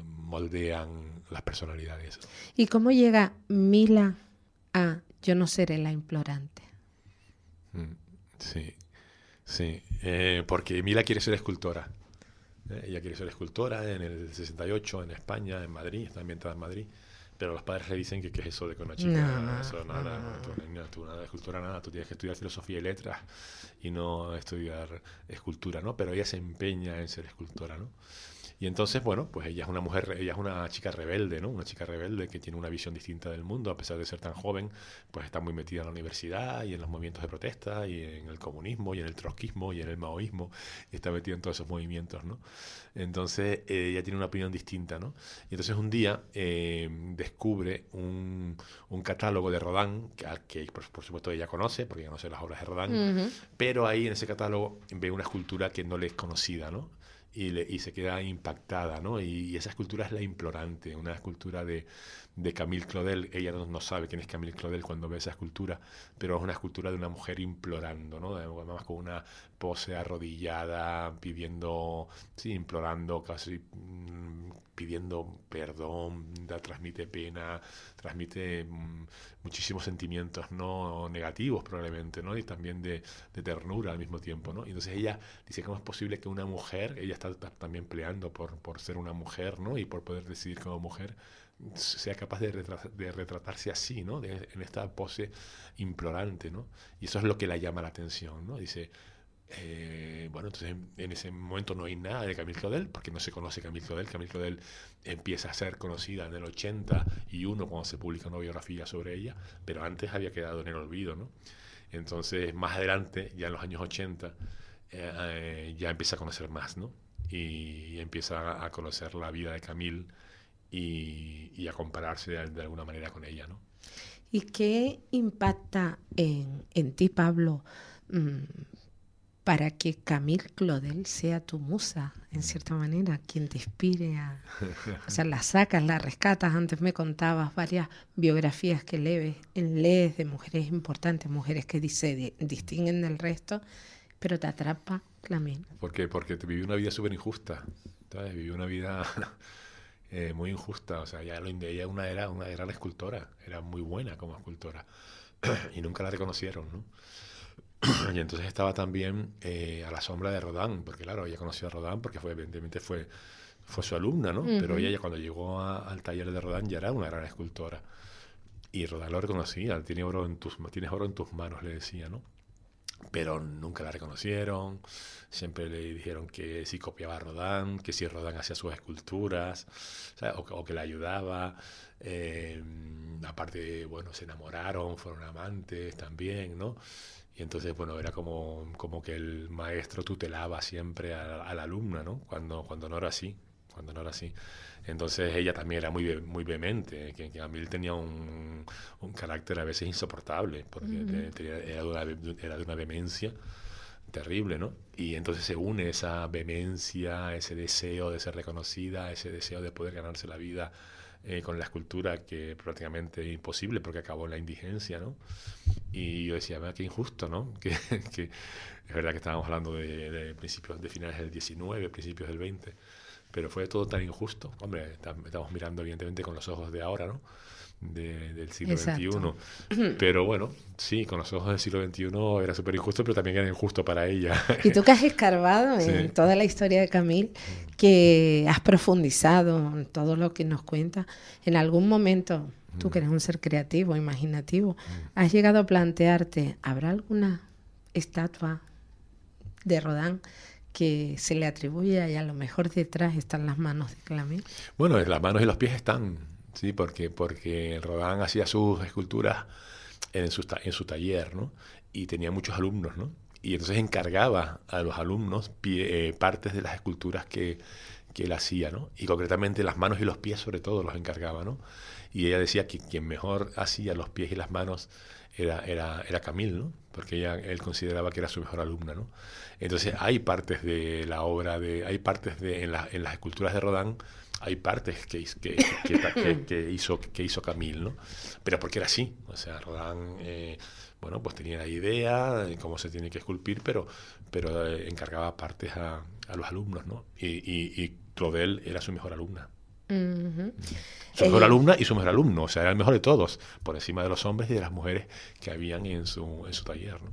U: moldean las personalidades.
C: ¿Y cómo llega Mila a Yo no seré la implorante?
U: Sí, porque Mila quiere ser escultora. Ella quiere ser escultora en el 68 en España, en Madrid, está ambientada en Madrid. Pero los padres le dicen que qué es eso de que una chica, eso nada, tú nada de escultura, nada, tú tienes que estudiar filosofía y letras y no estudiar escultura, ¿no? Pero ella se empeña en ser escultora, ¿no? Y entonces, bueno, pues ella es una mujer, ella es una chica rebelde, ¿no? Una chica rebelde que tiene una visión distinta del mundo, a pesar de ser tan joven, pues está muy metida en la universidad y en los movimientos de protesta y en el comunismo y en el trotskismo y en el maoísmo, y está metida en todos esos movimientos, ¿no? Entonces, ella tiene una opinión distinta, ¿no? Y entonces un día descubre un catálogo de Rodin, que por supuesto ella conoce, porque ella conoce las obras de Rodin, pero ahí en ese catálogo ve una escultura que no le es conocida, ¿no? Y se queda impactada, ¿no? Y esa escultura es La Implorante, una escultura de Camille Claudel. Ella no sabe quién es Camille Claudel cuando ve esa escultura, pero es una escultura de una mujer implorando, ¿no? Además con una pose arrodillada, pidiendo, sí, implorando, casi pidiendo perdón, transmite pena, transmite muchísimos sentimientos no negativos probablemente, ¿no? Y también de ternura al mismo tiempo, ¿no? Y entonces ella dice, ¿cómo es posible que una mujer, ella está también peleando por ser una mujer, ¿no? Y por poder decidir como mujer, sea capaz de retratarse así, ¿no? En esta pose implorante, ¿no? Y eso es lo que la llama la atención, ¿no? Dice, bueno, entonces en ese momento no hay nada de Camille Claudel, porque no se conoce Camille Claudel. Camille Claudel empieza a ser conocida en el 81, cuando se publica una biografía sobre ella, pero antes había quedado en el olvido, ¿no? Entonces, más adelante, ya en los años 80, ya empieza a conocer más, ¿no? Y empieza a conocer la vida de Camille y a compararse de alguna manera con ella, ¿no?
C: ¿Y qué impacta en ti, Pablo, para que Camille Claudel sea tu musa, en cierta manera, quien te inspire o sea, la sacas, la rescatas? Antes me contabas varias biografías que lees de mujeres importantes, mujeres que se distinguen del resto, pero te atrapa Camille.
U: ¿Por qué? Porque te vivió una vida súper injusta, ¿sabes? Vivió una vida muy injusta, o sea, ella era una gran escultora, era muy buena como escultora, y nunca la reconocieron, ¿no? Y entonces estaba también a la sombra de Rodin, porque claro, ella conoció a Rodin porque evidentemente fue su alumna, ¿no? Pero ella cuando llegó al taller de Rodin ya era una gran escultora. Y Rodin lo reconocía, tienes oro en tus manos, le decía, ¿no? Pero nunca la reconocieron, siempre le dijeron que si copiaba a Rodin, que si Rodin hacía sus esculturas, ¿sabes? O que la ayudaba. Aparte, bueno, se enamoraron, fueron amantes también, ¿no? Y entonces, bueno, era como que el maestro tutelaba siempre a la alumna, ¿no? Cuando no era así, Entonces ella también era muy vehemente, que Camille tenía un carácter a veces insoportable, porque era de una vehemencia terrible, ¿no? Y entonces se une esa vehemencia, ese deseo de ser reconocida, ese deseo de poder ganarse la vida con la escultura, que prácticamente imposible porque acabó en la indigencia, ¿no? Y yo decía, qué injusto, ¿no? Que es verdad que estábamos hablando de principios, de finales del 19, principios del 20, pero fue todo tan injusto. Hombre, estamos mirando evidentemente con los ojos de ahora, ¿no? Del siglo XXI. Pero bueno, sí, con los ojos del siglo XXI era súper injusto, pero también era injusto para ella.
C: Y tú que has escarbado en toda la historia de Camille, que has profundizado en todo lo que nos cuenta, en algún momento, tú que eres un ser creativo, imaginativo, has llegado a plantearte, ¿habrá alguna estatua de Rodin que se le atribuya y a lo mejor detrás están las manos de Camille?
U: Bueno, las manos y los pies están, sí, porque Rodin hacía sus esculturas en su taller, ¿no? Y tenía muchos alumnos, ¿no? Y entonces encargaba a los alumnos partes de las esculturas que él hacía, ¿no? Y concretamente las manos y los pies sobre todo los encargaba, ¿no? Y ella decía que quien mejor hacía los pies y las manos era Camille, ¿no? Porque él consideraba que era su mejor alumna, ¿no? Entonces hay partes de la obra, en las esculturas de Rodin, hay partes que hizo Camille, ¿no? Pero porque era así, o sea, Rodin, bueno, pues tenía la idea de cómo se tiene que esculpir, pero encargaba partes a los alumnos, ¿no? Y Claudel era su mejor alumna. Su mejor alumna y su mejor alumno, o sea, era el mejor de todos, por encima de los hombres y de las mujeres que habían en su taller, ¿no?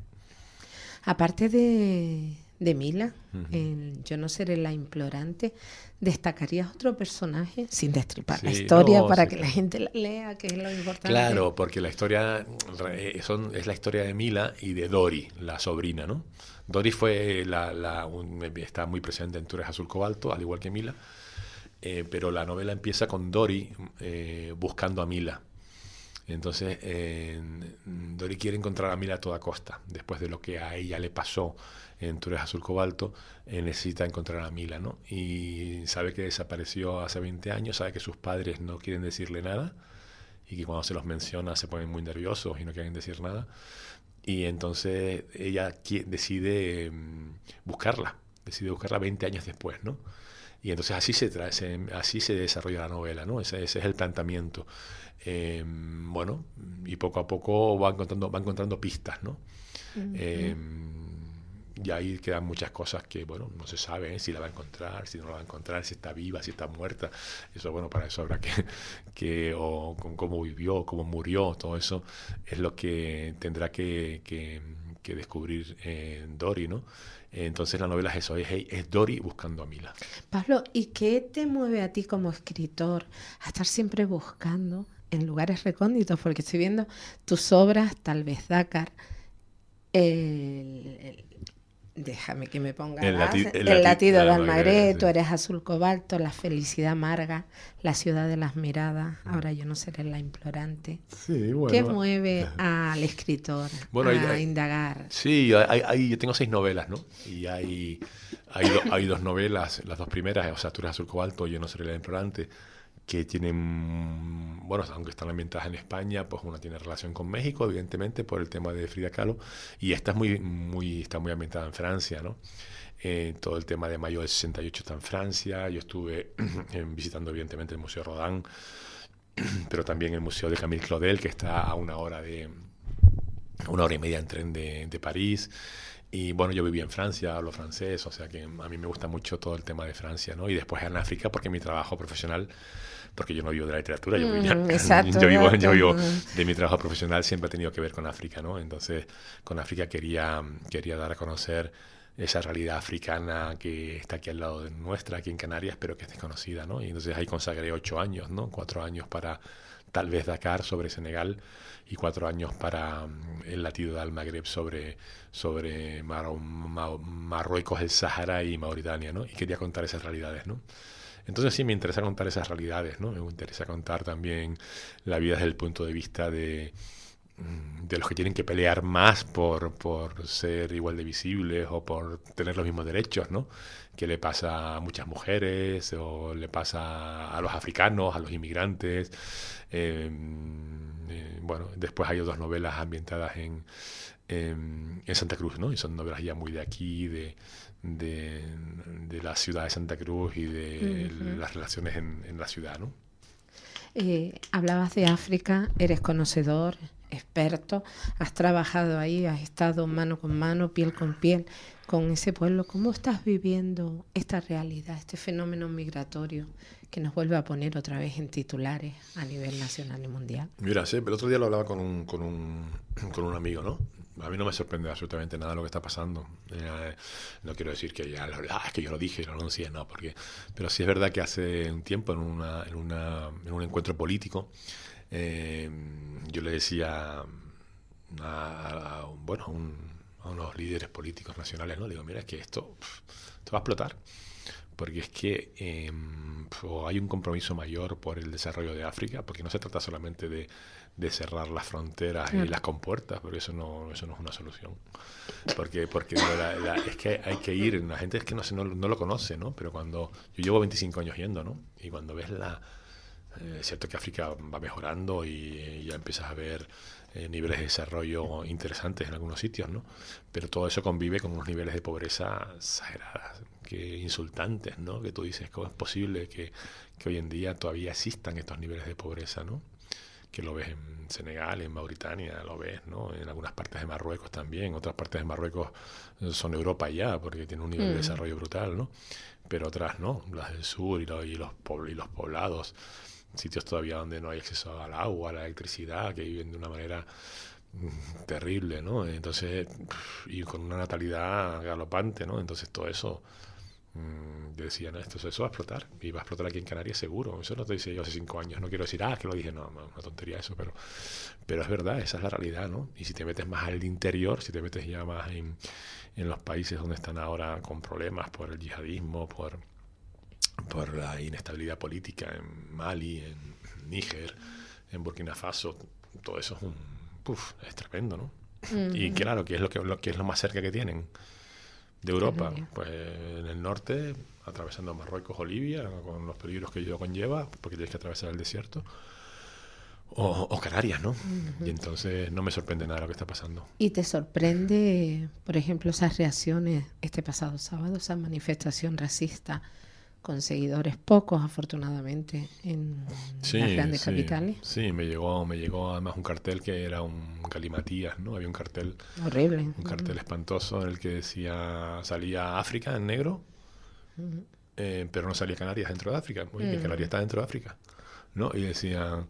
C: Aparte de Mila, en Yo no seré la implorante, ¿destacarías otro personaje sin destripar la historia para que la gente la lea, que es lo importante?
U: Claro, porque la historia es la historia de Mila y de Dori, la sobrina, ¿no? Dori fue está muy presente en Tú eres azul cobalto, al igual que Mila, pero la novela empieza con Dori buscando a Mila. Entonces, Dori quiere encontrar a Mila a toda costa. Después de lo que a ella le pasó en Tú eres azul cobalto, necesita encontrar a Mila, ¿no? Y sabe que desapareció hace 20 años, sabe que sus padres no quieren decirle nada y que cuando se los menciona se ponen muy nerviosos y no quieren decir nada. Y entonces ella decide buscarla 20 años después, ¿no? Y entonces así se desarrolla la novela, ¿no? Ese es el planteamiento. Bueno, y poco a poco va encontrando pistas, ¿no? Y ahí quedan muchas cosas que, bueno, no se sabe si la va a encontrar, si no la va a encontrar, si está viva, si está muerta. Eso, bueno, para eso habrá o con cómo vivió, cómo murió, todo eso es lo que tendrá que descubrir Dori, ¿no? Entonces la novela es eso, es Dori buscando a Mila.
C: Pablo, ¿y qué te mueve a ti como escritor a estar siempre buscando en lugares recónditos? Porque estoy viendo tus obras, tal vez Dakar, déjame que me ponga el latido de Almagré, Tú eres azul cobalto, La felicidad amarga, La ciudad de las miradas, Ahora yo no seré la implorante.
U: Sí, bueno.
C: ¿Qué mueve al escritor a indagar?
U: Sí, yo tengo 6 novelas, ¿no? Y hay 2 novelas, las 2 primeras, o sea, Tú eres azul cobalto y Yo no seré la implorante, que tienen, bueno, aunque están ambientadas en España, pues una tiene relación con México, evidentemente, por el tema de Frida Kahlo, y esta está muy ambientada en Francia, ¿no? Todo el tema de mayo del 68 está en Francia. Yo estuve visitando, evidentemente, el Museo Rodin, pero también el Museo de Camille Claudel, que está a 1 hora y media en tren de París. Y bueno, yo viví en Francia, hablo francés, o sea que a mí me gusta mucho todo el tema de Francia, ¿no? Y después en África, porque mi trabajo profesional, porque yo no vivo de la literatura, yo vivo de mi trabajo profesional, siempre ha tenido que ver con África, ¿no? Entonces, con África quería dar a conocer esa realidad africana que está aquí al lado de nuestra, aquí en Canarias, pero que es desconocida, ¿no? Y entonces ahí consagré 8 años, ¿no? 4 años para tal vez Dakar sobre Senegal y 4 años para el latido de Al-Magreb sobre Marruecos, el Sáhara y Mauritania, ¿no? Y quería contar esas realidades, ¿no? Entonces sí me interesa contar esas realidades, ¿no? Me interesa contar también la vida desde el punto de vista de los que tienen que pelear más por ser igual de visibles o por tener los mismos derechos, ¿no? Que le pasa a muchas mujeres o le pasa a los africanos, a los inmigrantes. Bueno, después hay 2 novelas ambientadas en Santa Cruz, ¿no? Y son novelas ya muy de aquí, de la ciudad de Santa Cruz y de las relaciones en la ciudad, ¿no?
C: Hablabas de África, eres conocedor, experto, has trabajado ahí, has estado mano con mano, piel con piel con ese pueblo. ¿Cómo estás viviendo esta realidad, este fenómeno migratorio que nos vuelve a poner otra vez en titulares a nivel nacional y mundial?
U: Mira, sí, el otro día lo hablaba con un amigo, ¿no? A mí no me sorprende absolutamente nada lo que está pasando. No quiero decir que es que yo lo dije, lo anuncié, no, pero sí es verdad que hace un tiempo en un encuentro político yo le decía a unos líderes políticos nacionales, ¿no? Le digo, mira, es que esto va a explotar, porque es que hay un compromiso mayor por el desarrollo de África, porque no se trata solamente de cerrar las fronteras y las compuertas, porque eso no es una solución. Porque es que hay que ir, la gente es que no lo conoce, ¿no? Pero cuando yo llevo 25 años yendo, ¿no? Y cuando ves es cierto que África va mejorando y ya empiezas a ver niveles de desarrollo interesantes en algunos sitios, ¿no? Pero todo eso convive con unos niveles de pobreza exageradas, que insultantes, ¿no? Que tú dices, ¿cómo es posible que hoy en día todavía existan estos niveles de pobreza, ¿no? Que lo ves en Senegal, en Mauritania, lo ves, ¿no? En algunas partes de Marruecos también. Otras partes de Marruecos son Europa ya, porque tienen un nivel de desarrollo brutal, ¿no? Pero otras no, las del sur y los poblados, sitios todavía donde no hay acceso al agua, a la electricidad, que viven de una manera terrible, ¿no? Entonces, y con una natalidad galopante, ¿no? Entonces todo eso, yo decía, no, eso va a explotar, y va a explotar aquí en Canarias seguro. Eso no te decía yo hace 5 años, no quiero decir, que lo dije, no, una tontería eso, pero es verdad, esa es la realidad, ¿no? Y si te metes más al interior, si te metes ya más en los países donde están ahora con problemas por el yihadismo, por la inestabilidad política en Mali, en Níger, en Burkina Faso, todo eso es tremendo, ¿no? Y claro, ¿qué es lo más cerca que tienen de Europa? Pues en el norte, atravesando Marruecos o Libia, con los peligros que ello conlleva, porque tienes que atravesar el desierto, o Canarias, ¿no? Y entonces no me sorprende nada lo que está pasando.
C: ¿Y te sorprende, por ejemplo, esas reacciones este pasado sábado, esa manifestación racista con seguidores pocos, afortunadamente, en las grandes capitales?
U: Sí, me llegó además un cartel que era un galimatías, ¿no? Había un cartel
C: horrible,
U: un cartel espantoso en el que salía África en negro, pero no salía Canarias dentro de África. Oye, que Canarias está dentro de África, ¿no? Y decían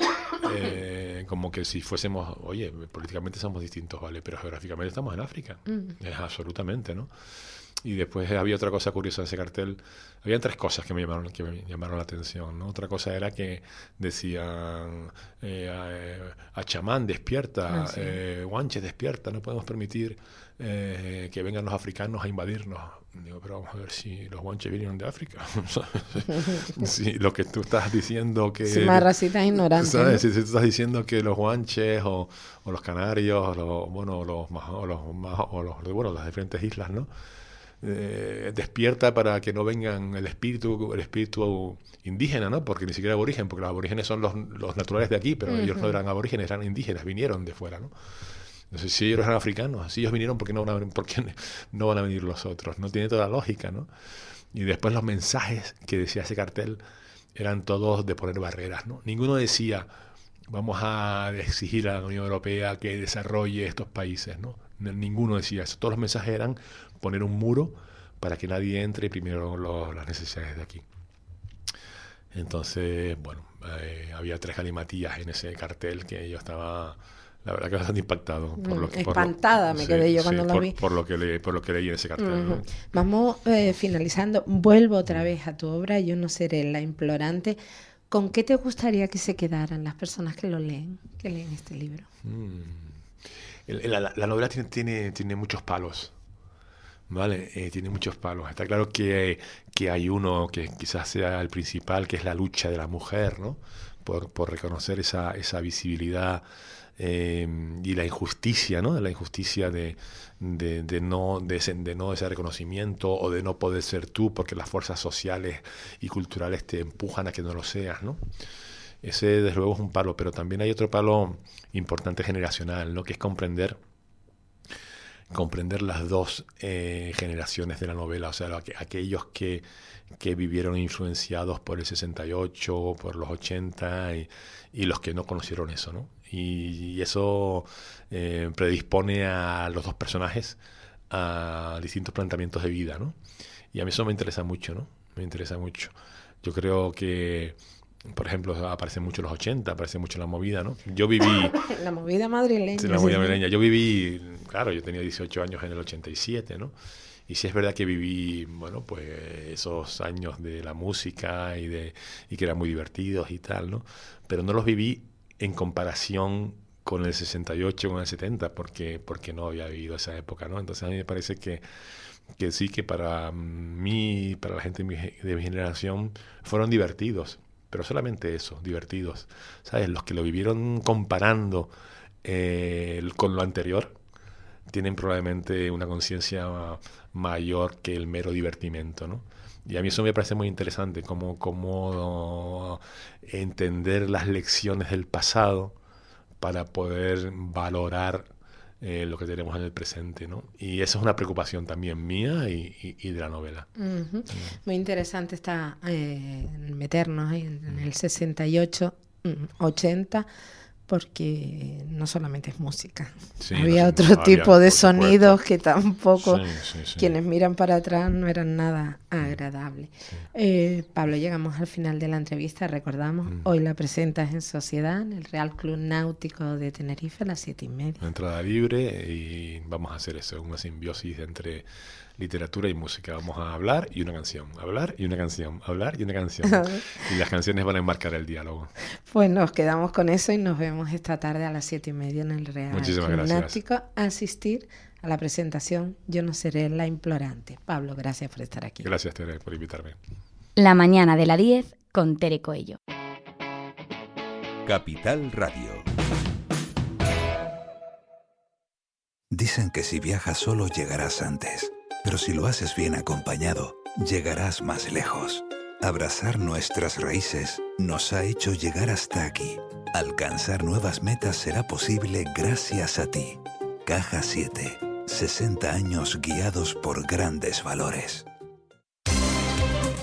U: como que si fuésemos, oye, políticamente somos distintos, vale, pero geográficamente estamos en África. Es absolutamente, ¿no? Y después había otra cosa curiosa de ese cartel. Habían 3 cosas que me llamaron la atención, ¿no? Otra cosa era que decían a chamán despierta, guanche despierta, no podemos permitir que vengan los africanos a invadirnos. Digo, pero vamos a ver si los guanches vinieron de África. Si lo que tú estás diciendo que...
C: Si más racistas ignorantes,
U: ¿sabes?
C: ¿no?
U: Si tú estás diciendo que los guanches o los canarios las diferentes islas, ¿no? Despierta para que no vengan el espíritu indígena, ¿no? Porque ni siquiera aborigen, porque los aborígenes son los naturales de aquí, pero ellos no eran aborígenes, eran indígenas, vinieron de fuera, ¿no? Entonces, si ellos eran africanos, si ellos vinieron, ¿por qué no van a venir los otros? No tiene toda la lógica, ¿no? Y después los mensajes que decía ese cartel eran todos de poner barreras, ¿no? Ninguno decía, vamos a exigir a la Unión Europea que desarrolle estos países, ¿no? Ninguno decía eso. Todos los mensajes eran poner un muro para que nadie entre primero las necesidades de aquí. Entonces, bueno, había 3 galimatías en ese cartel que yo estaba, la verdad, que bastante impactado.
C: Espantada me quedé yo cuando lo vi.
U: Por lo que leí en ese cartel. ¿No?
C: Vamos finalizando. Vuelvo otra vez a tu obra, Yo no seré la implorante. ¿Con qué te gustaría que se quedaran las personas que leen este libro?
U: La novela tiene muchos palos, ¿vale? Tiene muchos palos. Está claro que hay uno que quizás sea el principal, que es la lucha de la mujer, ¿no? Por reconocer esa visibilidad y la injusticia, ¿no? La injusticia de ese reconocimiento, o de no poder ser tú porque las fuerzas sociales y culturales te empujan a que no lo seas, ¿no? Ese, desde luego, es un palo, pero también hay otro palo importante generacional, ¿no? Que es comprender las 2 generaciones de la novela, o sea, aquellos que vivieron influenciados por el 68, por los 80 y los que no conocieron eso, ¿no? Y eso predispone a los 2 personajes a distintos planteamientos de vida, ¿no? Y a mí eso me interesa mucho, ¿no? Me interesa mucho. Yo creo que, por ejemplo, aparecen mucho los 80, aparece mucho la movida, ¿no? Yo viví...
C: La movida madrileña.
U: Sí, la movida madrileña. Yo viví, claro, yo tenía 18 años en el 87, ¿no? Y sí es verdad que viví, bueno, pues esos años de la música y que eran muy divertidos y tal, ¿no? Pero no los viví en comparación con el 68, con el 70, porque no había vivido esa época, ¿no? Entonces a mí me parece que sí, que para mí, para la gente de mi generación, fueron divertidos. Pero solamente eso, divertidos. ¿Sabes? Los que lo vivieron comparando con lo anterior tienen probablemente una conciencia mayor que el mero divertimento, ¿no? Y a mí eso me parece muy interesante, cómo entender las lecciones del pasado para poder valorar lo que tenemos en el presente, ¿no? Y eso es una preocupación también mía y de la novela.
C: Muy interesante está meternos en el 68, 80, porque no solamente es música.
U: Sí,
C: había
U: no,
C: otro tipo de
U: por supuesto.
C: sonidos que tampoco,
U: Sí.
C: quienes miran para atrás, no eran nada agradables. Pablo, llegamos al final de la entrevista. Recordamos, hoy la presentas en sociedad en el Real Club Náutico de Tenerife a las 7:30.
U: Una entrada libre y vamos a hacer eso, una simbiosis entre literatura y música. Vamos a hablar y una canción, hablar y una canción, hablar y una canción. Y las canciones van a enmarcar el diálogo.
C: Pues nos quedamos con eso y nos vemos esta tarde a las 7:30 en el Real
U: Muchísimas
C: Club
U: gracias.
C: Náutico a asistir a la presentación Yo no seré la implorante. Pablo, gracias por estar aquí.
U: Gracias, Tere, por invitarme.
B: La mañana de la 10 con Tere Coello.
Q: Capital Radio.
A: Dicen que si viajas solo llegarás antes, pero si lo haces bien acompañado, llegarás más lejos. Abrazar nuestras raíces nos ha hecho llegar hasta aquí. Alcanzar nuevas metas será posible gracias a ti. Caja 7. 60 años guiados por grandes valores.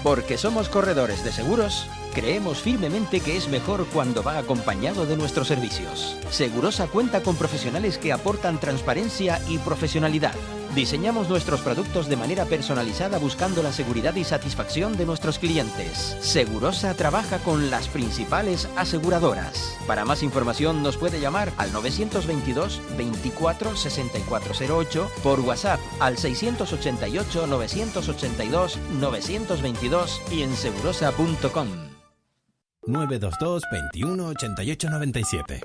E: Porque somos corredores de seguros, creemos firmemente que es mejor cuando va acompañado de nuestros servicios. Segurosa cuenta con profesionales que aportan transparencia y profesionalidad. Diseñamos nuestros productos de manera personalizada buscando la seguridad y satisfacción de nuestros clientes. Segurosa trabaja con las principales aseguradoras. Para más información nos puede llamar al 922 24 6408, por WhatsApp al 688 982 922 y en segurosa.com.
D: 922 21 88 97.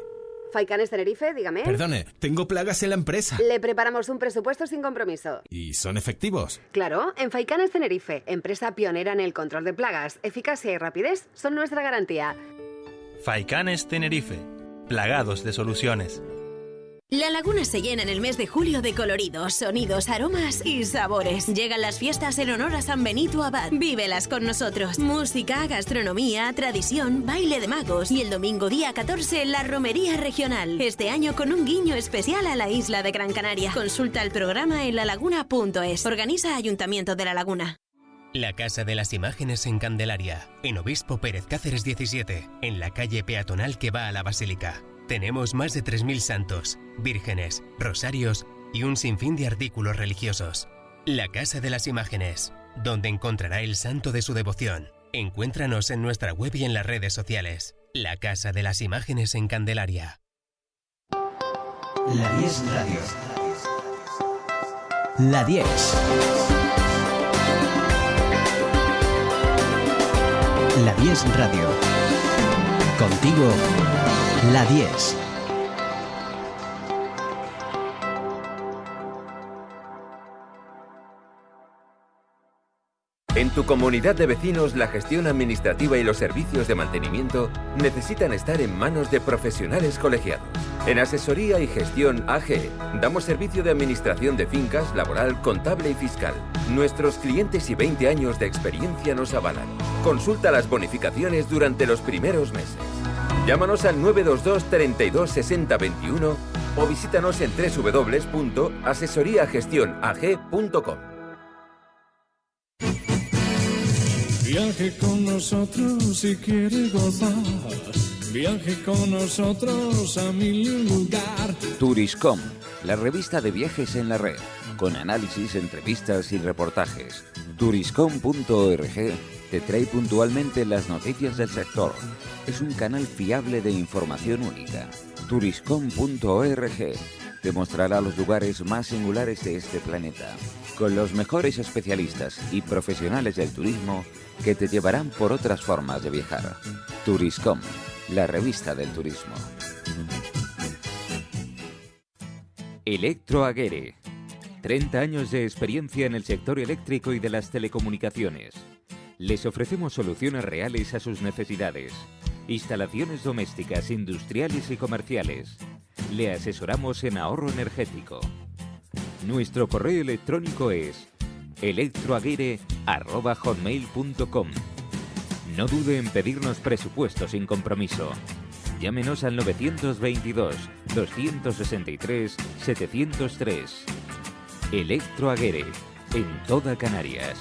G: Faicanes Tenerife, dígame.
D: Perdone, tengo plagas en la empresa.
G: Le preparamos un presupuesto sin compromiso.
D: ¿Y son efectivos?
G: Claro, en Faicanes Tenerife, empresa pionera en el control de plagas, eficacia y rapidez son nuestra garantía.
H: Faicanes Tenerife, plagados de soluciones.
I: La Laguna se llena en el mes de julio de coloridos, sonidos, aromas y sabores. Llegan las fiestas en honor a San Benito Abad. Vívelas con nosotros. Música, gastronomía, tradición, baile de magos y el domingo día 14 la romería regional. Este año con un guiño especial a la isla de Gran Canaria. Consulta el programa en lalaguna.es. Organiza Ayuntamiento de La Laguna.
J: La Casa de las Imágenes en Candelaria, en Obispo Pérez Cáceres 17, en la calle peatonal que va a la Basílica. Tenemos más de 3.000 santos, vírgenes, rosarios y un sinfín de artículos religiosos. La Casa de las Imágenes, donde encontrará el santo de su devoción. Encuéntranos en nuestra web y en las redes sociales. La Casa de las Imágenes en Candelaria.
F: La 10 Radio. La 10. La 10 Radio. Contigo, La 10.
K: En tu comunidad de vecinos, la gestión administrativa y los servicios de mantenimiento necesitan estar en manos de profesionales colegiados. En Asesoría y Gestión AG damos servicio de administración de fincas, laboral, contable y fiscal. Nuestros clientes y 20 años de experiencia nos avalan. Consulta las bonificaciones durante los primeros meses. Llámanos al 922 32 60 21 o visítanos en www.asesoriagestionag.com.
L: Viaje con nosotros si quiere gozar. Viaje con nosotros a mi lugar.
M: Turiscom, la revista de viajes en la red, con análisis, entrevistas y reportajes. Turiscom.org te trae puntualmente las noticias del sector. Es un canal fiable de información única. Turiscom.org te mostrará los lugares más singulares de este planeta, con los mejores especialistas y profesionales del turismo que te llevarán por otras formas de viajar. Turiscom, la revista del turismo. Electroaguere. 30 años de experiencia en el sector eléctrico y de las telecomunicaciones. Les ofrecemos soluciones reales a sus necesidades. Instalaciones domésticas, industriales y comerciales. Le asesoramos en ahorro energético. Nuestro correo electrónico es electroaguere@hotmail.com. No dude en pedirnos presupuesto sin compromiso. Llámenos al 922 263 703. Electroaguere, en toda Canarias.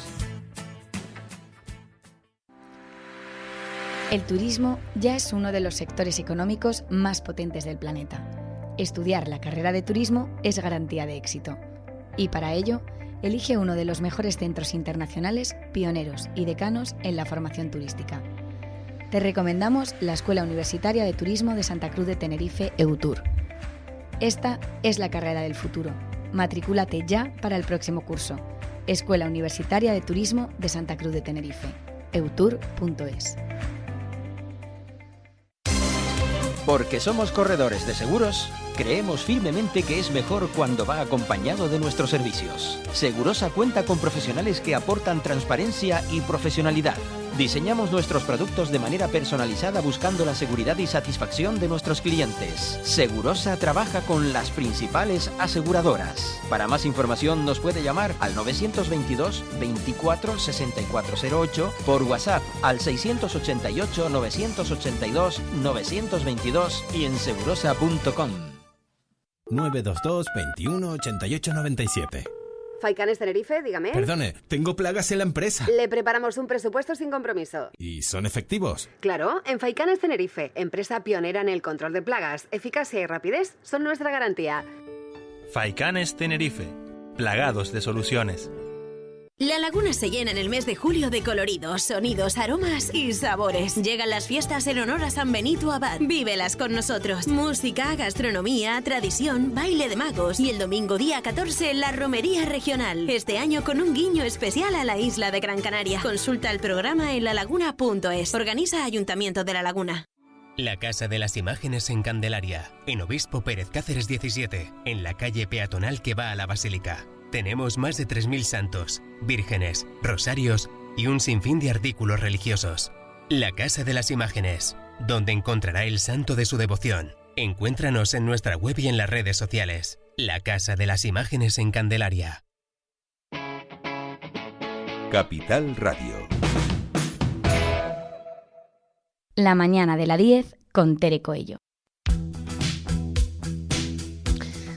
B: El turismo ya es uno de los sectores económicos más potentes del planeta. Estudiar la carrera de turismo es garantía de éxito. Y para ello, elige uno de los mejores centros internacionales, pioneros y decanos en la formación turística. Te recomendamos la Escuela Universitaria de Turismo de Santa Cruz de Tenerife, EUTUR. Esta es la carrera del futuro. Matricúlate ya para el próximo curso. Escuela Universitaria de Turismo de Santa Cruz de Tenerife, eutur.es.
E: Porque somos corredores de seguros, creemos firmemente que es mejor cuando va acompañado de nuestros servicios. Segurosa cuenta con profesionales que aportan transparencia y profesionalidad. Diseñamos nuestros productos de manera personalizada buscando la seguridad y satisfacción de nuestros clientes. Segurosa trabaja con las principales aseguradoras. Para más información nos puede llamar al 922 24 6408, por WhatsApp al 688 982 922 y en segurosa.com.
D: 922 21 88 97.
G: Faicanes Tenerife, dígame.
D: Perdone, tengo plagas en la empresa.
G: Le preparamos un presupuesto sin compromiso.
D: ¿Y son efectivos?
G: Claro, en Faicanes Tenerife, empresa pionera en el control de plagas, eficacia y rapidez son nuestra garantía.
H: Faicanes Tenerife, plagados de soluciones.
I: La Laguna se llena en el mes de julio de coloridos, sonidos, aromas y sabores. Llegan las fiestas en honor a San Benito Abad. Vívelas con nosotros. Música, gastronomía, tradición, baile de magos y el domingo día 14 la romería regional. Este año con un guiño especial a la isla de Gran Canaria. Consulta el programa en lalaguna.es. Organiza Ayuntamiento de La Laguna.
J: La Casa de las Imágenes en Candelaria, en Obispo Pérez Cáceres 17, en la calle peatonal que va a la Basílica. Tenemos más de 3.000 santos, vírgenes, rosarios y un sinfín de artículos religiosos. La Casa de las Imágenes, donde encontrará el santo de su devoción. Encuéntranos en nuestra web y en las redes sociales. La Casa de las Imágenes en Candelaria.
Q: Capital Radio.
B: La mañana de la 10 con Tere Coello.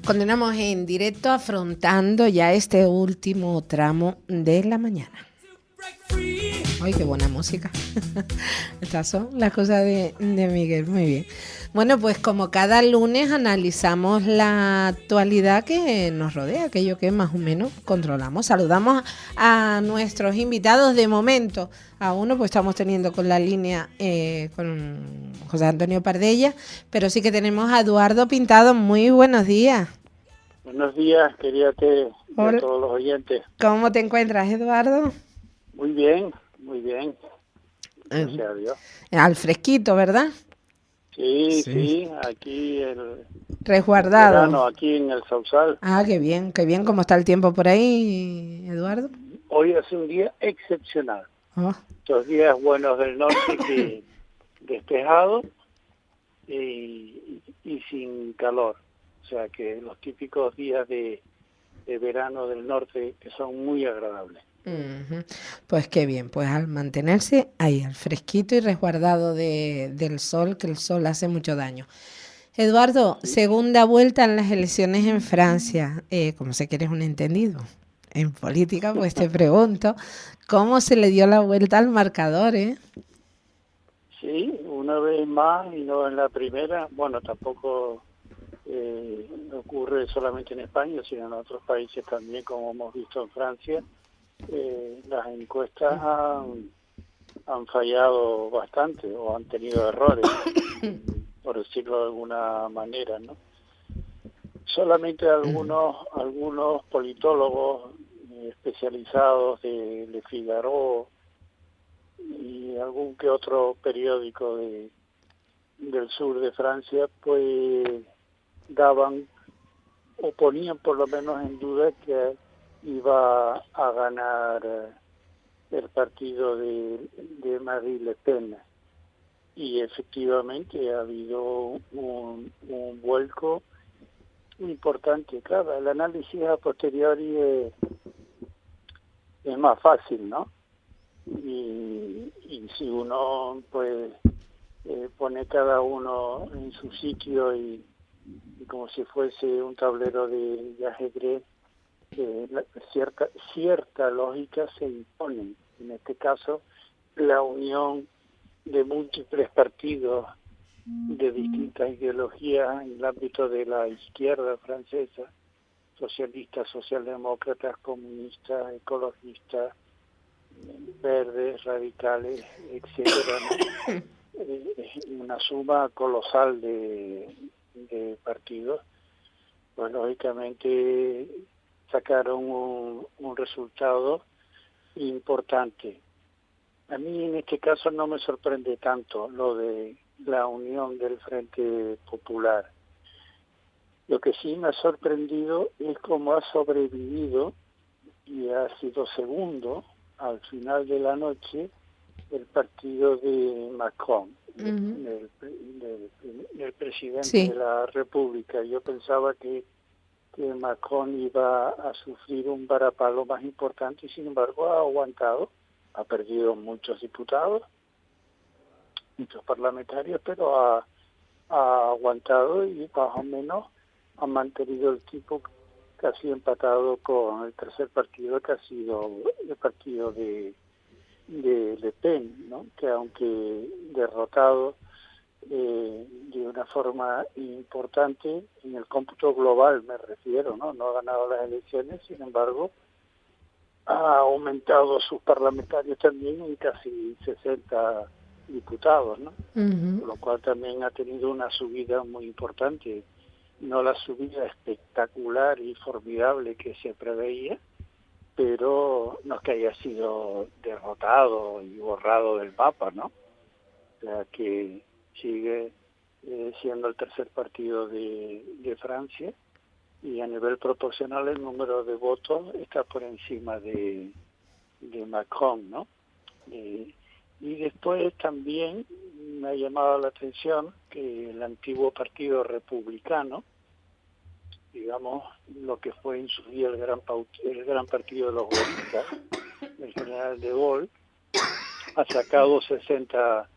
C: Continuamos en directo afrontando ya este último tramo de la mañana. Ay, qué buena música. Estas son las cosas de Miguel, muy bien. Bueno, pues como cada lunes analizamos la actualidad que nos rodea, aquello que más o menos controlamos. Saludamos a nuestros invitados de momento. A uno pues estamos teniendo con la línea con José Antonio Pardella, pero sí que tenemos a Eduardo Pintado. Muy buenos días.
N: Buenos días, querida Tere, y a todos los oyentes.
C: ¿Cómo te encuentras, Eduardo?
N: Muy bien, muy bien. Gracias a Dios.
C: Al fresquito, ¿verdad?
N: Sí, aquí el
C: resguardado.
N: Verano, aquí en el Sausal.
C: Ah, qué bien. ¿Cómo está el tiempo por ahí, Eduardo?
N: Hoy hace un día excepcional.
C: Oh.
N: Estos días buenos del norte que despejado y sin calor. O sea que los típicos días de verano del norte que son muy agradables.
C: Uh-huh. Pues qué bien, pues al mantenerse ahí al fresquito y resguardado del sol, que el sol hace mucho daño. Eduardo, segunda vuelta en las elecciones en Francia. Como sé que eres un entendido en política, pues te pregunto, ¿cómo se le dio la vuelta al marcador,
N: Sí, una vez más y no en la primera. Bueno, tampoco ocurre solamente en España, sino en otros países también, como hemos visto en Francia. Las encuestas han fallado bastante o han tenido errores, por decirlo de alguna manera, ¿no? Solamente algunos politólogos especializados de Le Figaro y algún que otro periódico del sur de Francia, pues daban o ponían por lo menos en duda que iba a ganar el partido de Marine Le Pen, y efectivamente ha habido un vuelco importante. Claro, el análisis a posteriori es más fácil, ¿no? Y si uno pues pone cada uno en su sitio y como si fuese un tablero de ajedrez, cierta lógica se impone. En este caso, la unión de múltiples partidos de distintas ideologías en el ámbito de la izquierda francesa, socialistas, socialdemócratas, comunistas, ecologistas, verdes, radicales, etcétera, ¿no? Una suma colosal de partidos, pues lógicamente sacaron un resultado importante. A mí en este caso no me sorprende tanto lo de la unión del Frente Popular. Lo que sí me ha sorprendido es cómo ha sobrevivido y ha sido segundo al final de la noche el partido de Macron, del presidente de la República. Yo pensaba que Macron iba a sufrir un varapalo más importante y sin embargo ha aguantado, ha perdido muchos diputados, muchos parlamentarios, pero ha aguantado y más o menos ha mantenido el tipo casi empatado con el tercer partido, que ha sido el partido de Le Pen, ¿no? Que aunque derrotado de una forma importante en el cómputo global, me refiero, no ha ganado las elecciones, sin embargo ha aumentado sus parlamentarios también en casi 60 diputados, ¿no? Por lo cual también ha tenido una subida muy importante, no la subida espectacular y formidable que se preveía, pero no es que haya sido derrotado y borrado del mapa, ¿no? O sea, que sigue siendo el tercer partido de Francia, y a nivel proporcional el número de votos está por encima de Macron, ¿no? Y después también me ha llamado la atención que el antiguo partido republicano, digamos, lo que fue en su día el gran partido de los gaullistas, el general de Gaulle, ha sacado 60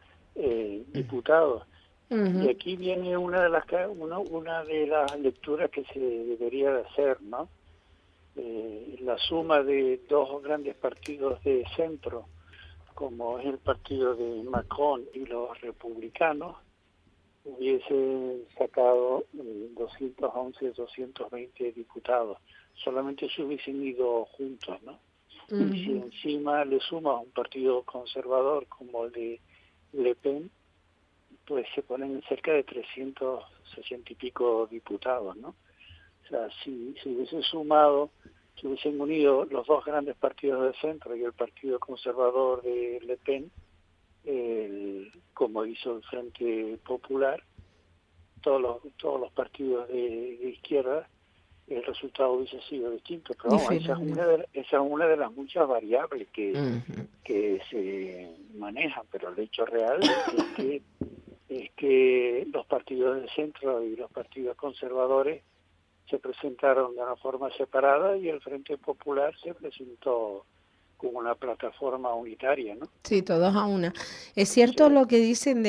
N: diputados. Y aquí viene una de las lecturas que se debería de hacer, ¿no? La suma de dos grandes partidos de centro, como es el partido de Macron y los republicanos, hubiese sacado 211, 220 diputados. Solamente se hubiesen ido juntos, ¿no? Y si encima le suma un partido conservador como el de Le Pen, pues se ponen cerca de 360 y pico diputados, ¿no? O sea, si hubiesen unido los dos grandes partidos de centro y el partido conservador de Le Pen, como hizo el Frente Popular, todos los partidos de izquierda, el resultado hubiese sido distinto. Pero vamos, esa es una de las muchas variables que se manejan, pero el hecho real es que los partidos de centro y los partidos conservadores se presentaron de una forma separada y el Frente Popular se presentó como una plataforma unitaria, ¿no?
C: Sí, todos a una. Es cierto lo que dicen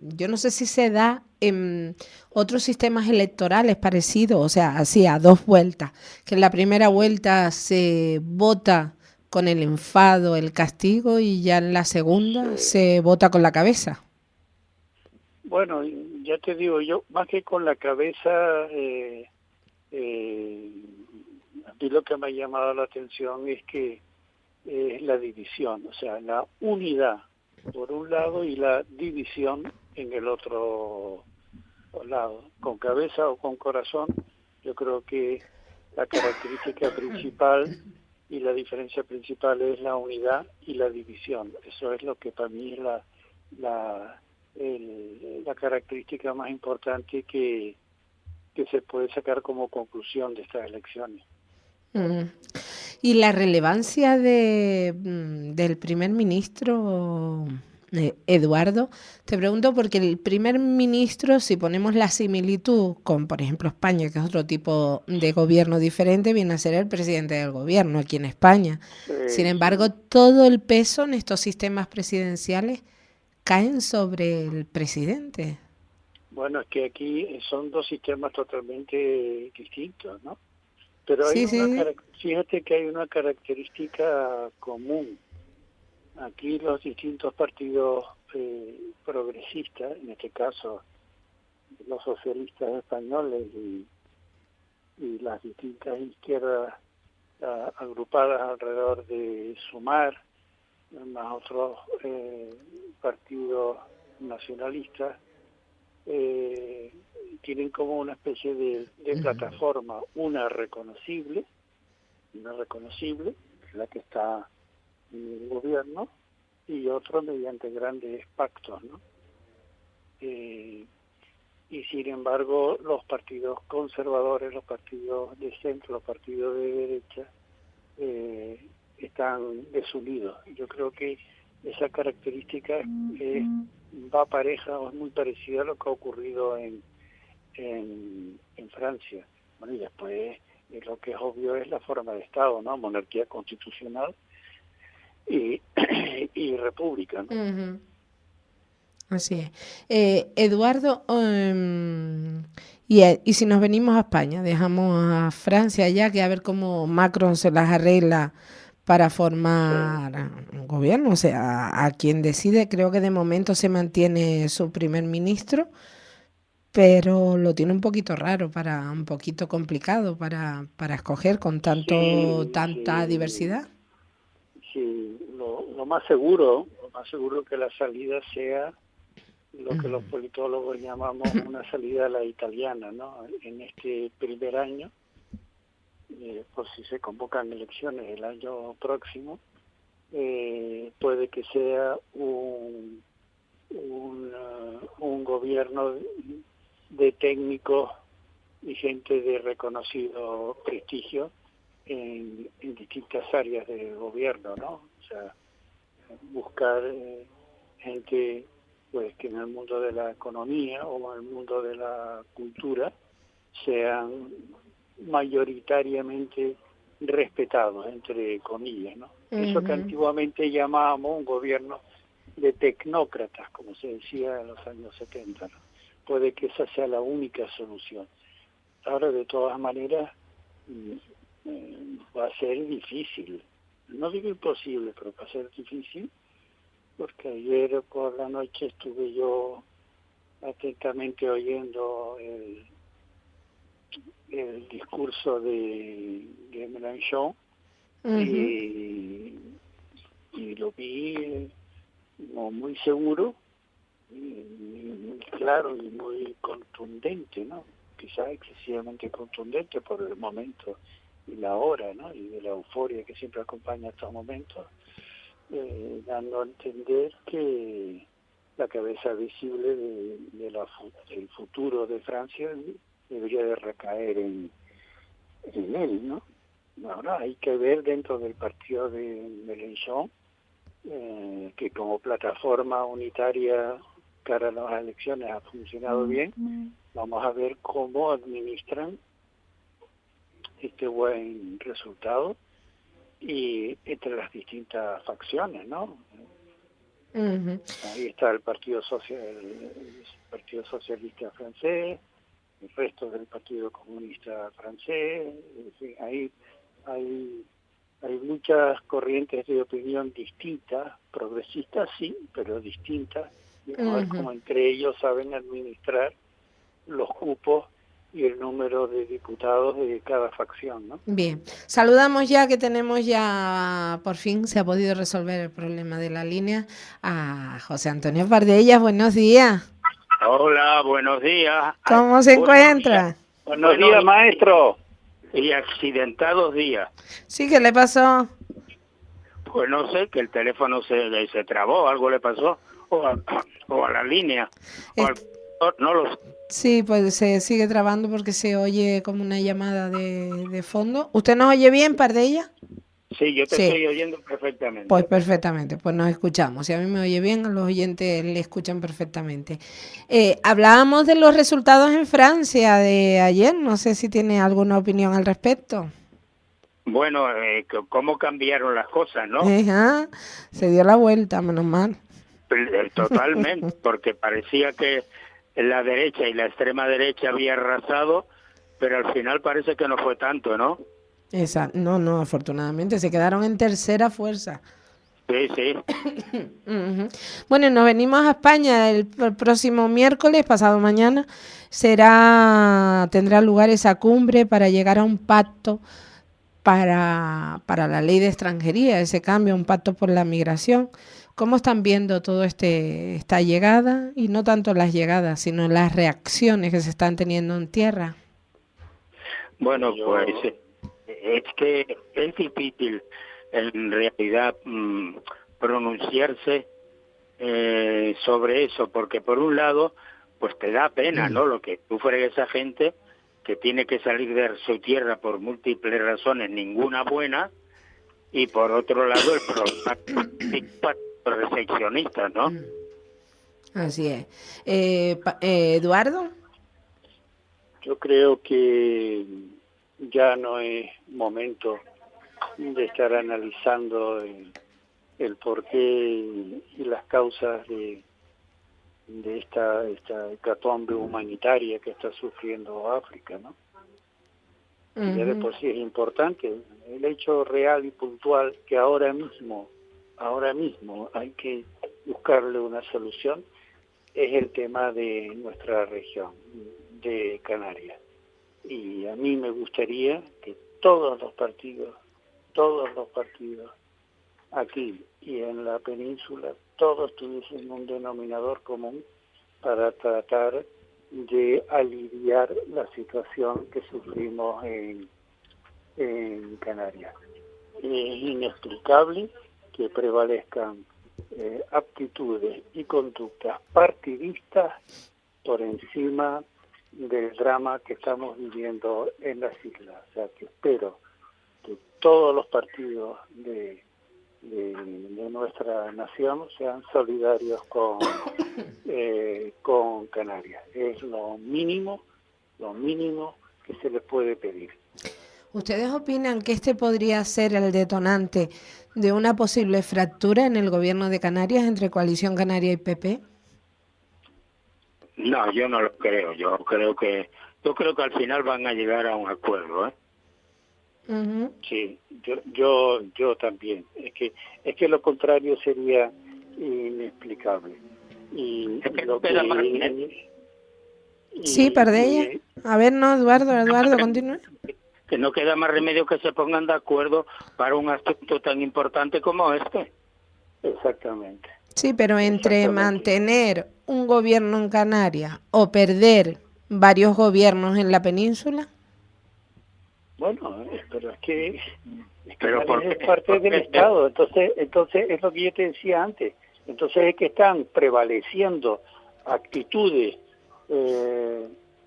C: yo no sé si se da en otros sistemas electorales parecidos, o sea, así a dos vueltas, que en la primera vuelta se vota con el enfado, el castigo, y ya en la segunda se vota con la cabeza.
N: Bueno, ya te digo, yo más que con la cabeza, a mí lo que me ha llamado la atención es que es la división, o sea, la unidad por un lado y la división en el otro lado. Con cabeza o con corazón, yo creo que la característica principal y la diferencia principal es la unidad y la división. Eso es lo que para mí es la característica más importante que se puede sacar como conclusión de estas elecciones.
C: Y la relevancia del primer ministro Eduardo, te pregunto porque el primer ministro, si ponemos la similitud con, por ejemplo, España, que es otro tipo de gobierno diferente, viene a ser el presidente del gobierno aquí en España. Sin embargo, todo el peso en estos sistemas presidenciales caen sobre el presidente.
N: Bueno, es que aquí son dos sistemas totalmente distintos, ¿no? Pero fíjate que hay una característica común. Aquí los distintos partidos progresistas, en este caso los socialistas españoles y las distintas izquierdas agrupadas alrededor de Sumar, más otros partidos nacionalistas, tienen como una especie de plataforma, una reconocible, que es la que está en el gobierno, y otro mediante grandes pactos, ¿no? Y sin embargo los partidos conservadores, los partidos de centro, los partidos de derecha están desunidos. Yo creo que esa característica va pareja o es muy parecida a lo que ha ocurrido en Francia. Bueno, y después lo que es obvio es la forma de Estado, ¿no? Monarquía constitucional y república, ¿no?
C: Uh-huh. Así es. Eduardo, y si nos venimos a España, dejamos a Francia ya, que a ver cómo Macron se las arregla para formar un gobierno. O sea, a quien decide, creo que de momento se mantiene su primer ministro, pero lo tiene un poquito raro, un poquito complicado para escoger con tanta diversidad.
N: Sí, lo más seguro que la salida sea lo que los politólogos llamamos una salida a la italiana, ¿no? En este primer año, por si se convocan elecciones el año próximo, puede que sea un gobierno de técnicos y gente de reconocido prestigio en distintas áreas del gobierno, ¿no? O sea, buscar gente pues que en el mundo de la economía o en el mundo de la cultura sean mayoritariamente respetados, entre comillas, ¿no? Uh-huh. Eso que antiguamente llamábamos un gobierno de tecnócratas, como se decía en los años 70, ¿no? Puede que esa sea la única solución. Ahora, de todas maneras, va a ser difícil. No digo imposible, pero va a ser difícil, porque ayer por la noche estuve yo atentamente oyendo el discurso de Mélenchon. Uh-huh. y lo vi muy seguro, muy claro y muy contundente, ¿no? Quizás excesivamente contundente por el momento y la hora, ¿no? Y de la euforia que siempre acompaña estos momentos, dando a entender que la cabeza visible del futuro de Francia debería de recaer en él, ¿no? Ahora hay que ver dentro del partido de Mélenchon, que como plataforma unitaria cara a las elecciones ha funcionado bien. Vamos a ver cómo administran este buen resultado y entre las distintas facciones, ¿no? Uh-huh. Ahí está el Partido Socialista francés, el resto del Partido Comunista francés, en fin, hay muchas corrientes de opinión distintas, progresistas sí, pero distintas, y a ver cómo entre ellos saben administrar los cupos y el número de diputados de cada facción, ¿no?
C: Bien, saludamos ya que tenemos ya, por fin se ha podido resolver el problema de la línea, a José Antonio Pardellas. Buenos días.
O: Hola, buenos días.
C: ¿Cómo se encuentra?
O: Buenos días, maestro. Y accidentados días.
C: Sí, ¿qué le pasó?
O: Pues no sé, que el teléfono se trabó, algo le pasó, o a la línea, no lo sé.
C: Sí, pues se sigue trabando porque se oye como una llamada de fondo. ¿Usted nos oye bien, Pardella?
O: Sí, yo te estoy oyendo perfectamente.
C: Pues perfectamente, pues nos escuchamos. Si a mí me oye bien, a los oyentes le escuchan perfectamente. Hablábamos de los resultados en Francia de ayer. No sé si tiene alguna opinión al respecto.
O: Bueno, cómo cambiaron las cosas, ¿no?
C: Ajá, se dio la vuelta, menos mal.
O: Totalmente, porque parecía que la derecha y la extrema derecha había arrasado, pero al final parece que no fue tanto, ¿no?
C: No, afortunadamente se quedaron en tercera fuerza.
O: Sí, sí.
C: Bueno, nos venimos a España el próximo miércoles, pasado mañana, tendrá lugar esa cumbre para llegar a un pacto para la ley de extranjería, ese cambio, un pacto por la migración. ¿Cómo están viendo todo esta llegada? Y no tanto las llegadas, sino las reacciones que se están teniendo en tierra.
O: Bueno, pues es que es difícil en realidad pronunciarse sobre eso, porque por un lado, pues te da pena, ¿no? Lo que sufre esa gente que tiene que salir de su tierra por múltiples razones, ninguna buena, y por otro lado el problema para los recepcionistas, ¿no?
C: Así es. Eduardo.
N: Yo creo que ya no es momento de estar analizando el porqué y las causas de esta hecatombe humanitaria que está sufriendo África, ¿no? Ya de por sí es importante el hecho real y puntual que ahora mismo hay que buscarle una solución, es el tema de nuestra región, de Canarias. Y a mí me gustaría que todos los partidos aquí y en la península, todos tuviesen un denominador común para tratar de aliviar la situación que sufrimos en Canarias. Es inexplicable que prevalezcan aptitudes y conductas partidistas por encima del drama que estamos viviendo en las islas. O sea, que espero que todos los partidos de nuestra nación sean solidarios con Canarias. Es lo mínimo que se les puede pedir.
C: ¿Ustedes opinan que este podría ser el detonante de una posible fractura en el gobierno de Canarias entre Coalición Canaria y PP?
O: No, yo no lo creo. Yo creo que al final van a llegar a un acuerdo, ¿eh?
C: Uh-huh.
N: Sí, yo también. Es que lo contrario sería inexplicable. Y lo que
C: sí, Pardella. A ver, no, Eduardo, continúe.
O: Que no queda más remedio que se pongan de acuerdo para un asunto tan importante como este.
N: Exactamente.
C: Sí, pero entre mantener un gobierno en Canarias o perder varios gobiernos en la península.
N: Bueno, pero es que es parte del Estado, entonces es lo que yo te decía antes. Entonces es que están prevaleciendo actitudes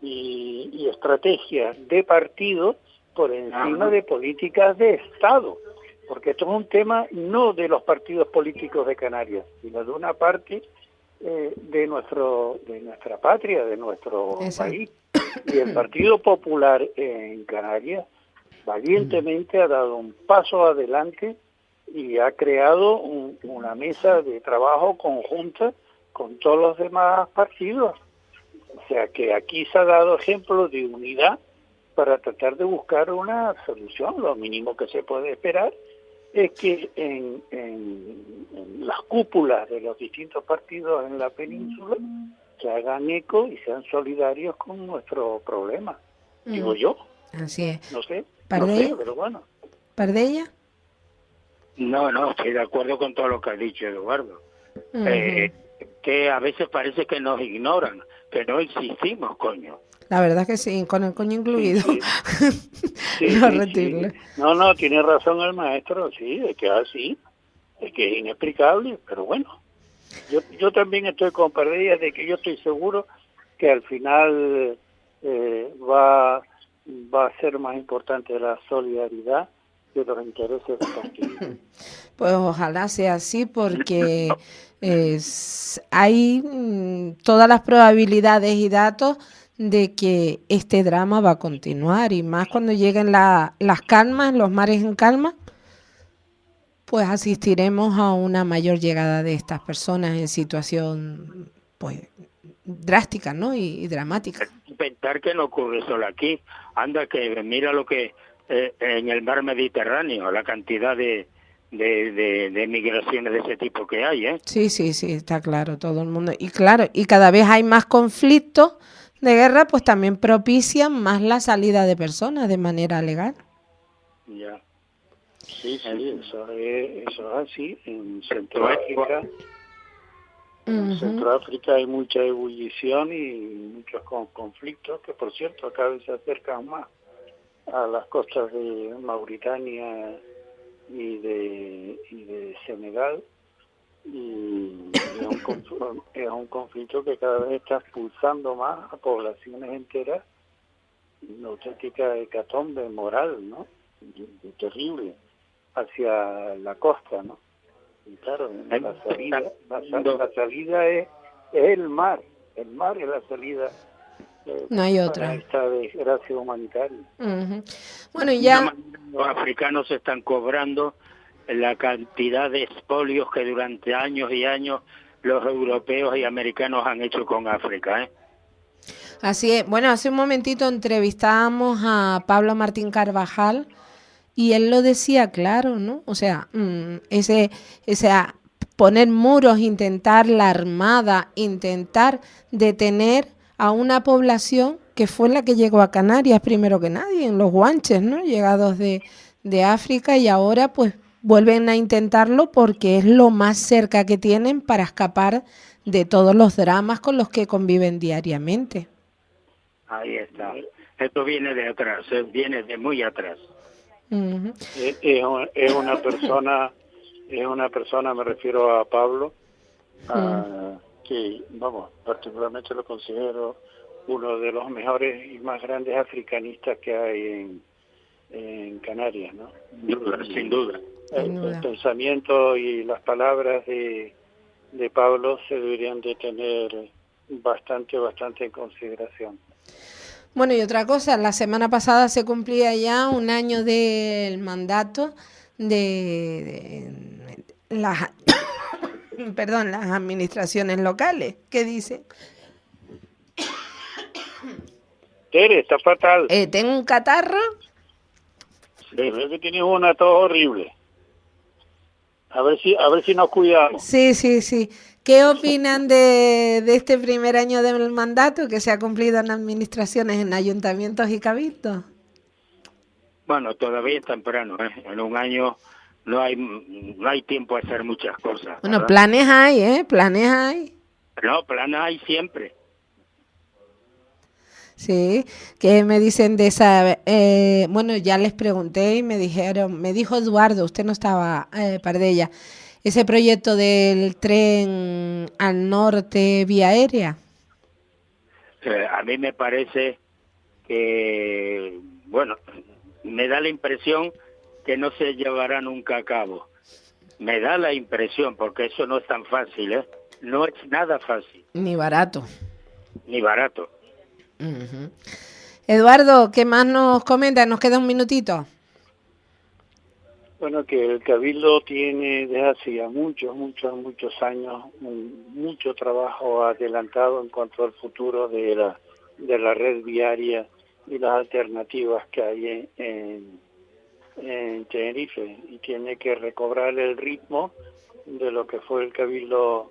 N: y estrategias de partido por encima de políticas de Estado, porque esto es un tema no de los partidos políticos de Canarias, sino de una parte de nuestra patria, de nuestro país. Y el Partido Popular en Canarias valientemente ha dado un paso adelante y ha creado una mesa de trabajo conjunta con todos los demás partidos. O sea que aquí se ha dado ejemplo de unidad para tratar de buscar una solución. Lo mínimo que se puede esperar es que en las cúpulas de los distintos partidos en la península se hagan eco y sean solidarios con nuestro problema. Digo yo.
C: Así es.
N: No sé, pero bueno.
C: ¿Pardella?
O: No, estoy de acuerdo con todo lo que ha dicho Eduardo. Que a veces parece que nos ignoran, que no existimos, coño.
C: La verdad que sí, con el coño incluido.
N: Sí, No, tiene razón el maestro, sí, es que así, es que es inexplicable, pero bueno. Yo también estoy con Pardella de que yo estoy seguro que al final va a ser más importante la solidaridad que los intereses del partido.
C: Pues ojalá sea así, porque hay todas las probabilidades y datos de que este drama va a continuar, y más cuando lleguen las calmas, los mares en calma, pues asistiremos a una mayor llegada de estas personas en situación pues drástica, ¿no? y dramática.
O: Pensar que no ocurre solo aquí. Anda, que mira lo que en el mar Mediterráneo, la cantidad de de migraciones de ese tipo que hay, ¿eh?
C: Sí, está claro, todo el mundo. Y claro, y cada vez hay más conflictos de guerra, pues también propician más la salida de personas de manera legal.
N: Ya. Sí, eso es así. En Centroáfrica, hay mucha ebullición y muchos conflictos que, por cierto, cada vez se acercan más a las costas de Mauritania y de Senegal, y es un conflicto que cada vez está expulsando más a poblaciones enteras, una auténtica hecatombe moral, ¿no? Terrible hacia la costa, ¿no? Y claro, la salida es el mar es la salida.
C: No hay otra.
N: Para esta desgracia humanitaria.
C: Bueno, y ya
O: los africanos están cobrando la cantidad de expolios que durante años y años los europeos y americanos han hecho con África, ¿eh?
C: Así es. Bueno, hace un momentito entrevistábamos a Pablo Martín Carvajal y él lo decía claro, ¿no? O sea, poner muros, intentar la armada, intentar detener a una población que fue la que llegó a Canarias primero que nadie, en los guanches, ¿no? Llegados de África, y ahora pues vuelven a intentarlo porque es lo más cerca que tienen para escapar de todos los dramas con los que conviven diariamente.
O: Ahí está. Esto viene de atrás, viene de muy atrás.
N: Es una persona, me refiero a Pablo, que, vamos, particularmente lo considero uno de los mejores y más grandes africanistas que hay en Canarias, ¿no?
O: Sin duda.
N: El pensamiento y las palabras de Pablo se deberían de tener bastante en consideración.
C: Bueno, y otra cosa, la semana pasada se cumplía ya un año del mandato de las administraciones locales. ¿Qué dice?
N: Tere, está fatal.
C: Tengo un catarro.
N: Sí, veo que tienes una tos horrible. A ver si nos cuidamos.
C: Sí. ¿Qué opinan de este primer año del mandato que se ha cumplido en administraciones, en ayuntamientos y cabildos?
O: Bueno, todavía es temprano, ¿eh? En un año no hay tiempo a hacer muchas cosas.
C: Bueno,
O: ¿verdad?
C: planes hay, Planes hay.
O: No, planes hay siempre.
C: Sí, ¿qué me dicen de esa? Bueno, ya les pregunté y me dijo Eduardo, usted no estaba, Pardella, ese proyecto del tren al norte vía aérea.
O: A mí me parece que, bueno, me da la impresión que no se llevará nunca a cabo. Me da la impresión, porque eso no es tan fácil, ¿eh? No es nada fácil.
C: Ni barato.
O: Ni barato.
C: Eduardo, ¿qué más nos comenta? Nos queda un minutito.
N: Bueno, que el Cabildo tiene desde hace ya muchos años mucho trabajo adelantado en cuanto al futuro de la red viaria y las alternativas que hay en Tenerife, y tiene que recobrar el ritmo de lo que fue el Cabildo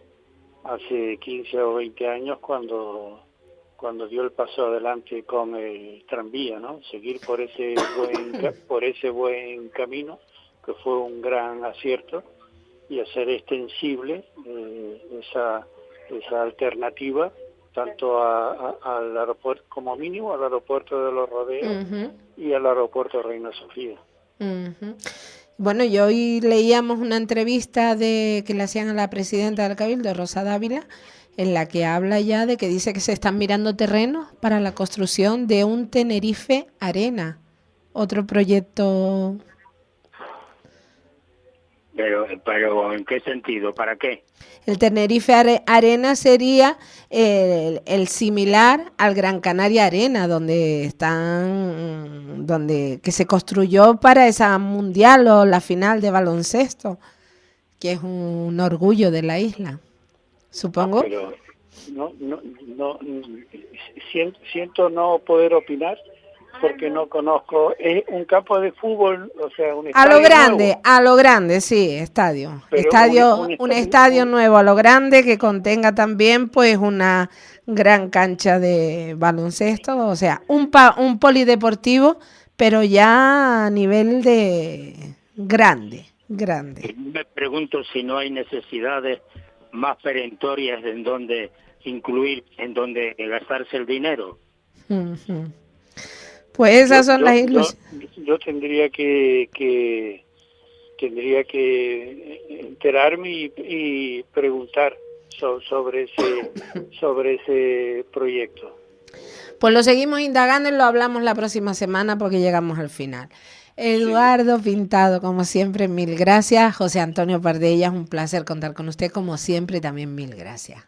N: hace 15 o 20 años cuando dio el paso adelante con el tranvía, ¿no? Seguir por ese buen camino, que fue un gran acierto, y hacer extensible esa alternativa tanto al aeropuerto, como mínimo al aeropuerto de Los Rodeos y al aeropuerto Reina Sofía.
C: Bueno, y hoy leíamos una entrevista que le hacían a la presidenta del Cabildo, Rosa Dávila, en la que habla ya de que dice que se están mirando terrenos para la construcción de un Tenerife Arena, otro proyecto.
O: Pero ¿en qué sentido? ¿Para qué?
C: El Tenerife Arena sería el similar al Gran Canaria Arena, donde que se construyó para esa mundial o la final de baloncesto, que es un orgullo de la isla, supongo.
N: Pero siento no poder opinar, porque no conozco. ¿Es un campo de fútbol, o sea, un
C: A
N: estadio
C: lo grande, sí, estadio.
N: Pero
C: Un estadio nuevo a lo grande que contenga también pues una gran cancha de baloncesto, o sea, un polideportivo, pero ya a nivel de grande.
O: Me pregunto si no hay necesidades más perentorias en donde incluir, en donde gastarse el dinero.
C: Uh-huh. Pues esas son las ilusiones.
N: Yo tendría que enterarme y preguntar sobre ese proyecto.
C: Pues lo seguimos indagando y lo hablamos la próxima semana porque llegamos al final. Eduardo Pintado, como siempre, mil gracias. José Antonio Pardellas, un placer contar con usted, como siempre, también mil gracias.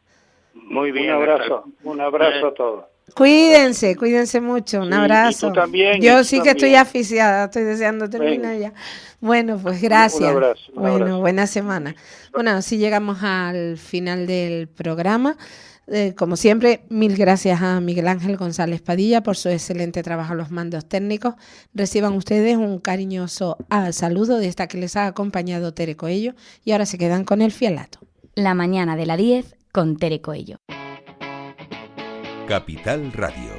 O: Muy bien.
N: Un abrazo a todos.
C: Cuídense mucho, un abrazo.
N: Y tú también.
C: Yo sí que estoy asfixiada, estoy deseando terminar ya. Bueno, pues gracias.
N: Un abrazo.
C: Buena semana. Bueno, así llegamos al final del programa. Como siempre, mil gracias a Miguel Ángel González Padilla por su excelente trabajo en los mandos técnicos. Reciban ustedes un cariñoso saludo de esta que les ha acompañado Tere Coello y ahora se quedan con el fielato.
B: La mañana de la 10 con Tere Coello.
Q: Capital Radio.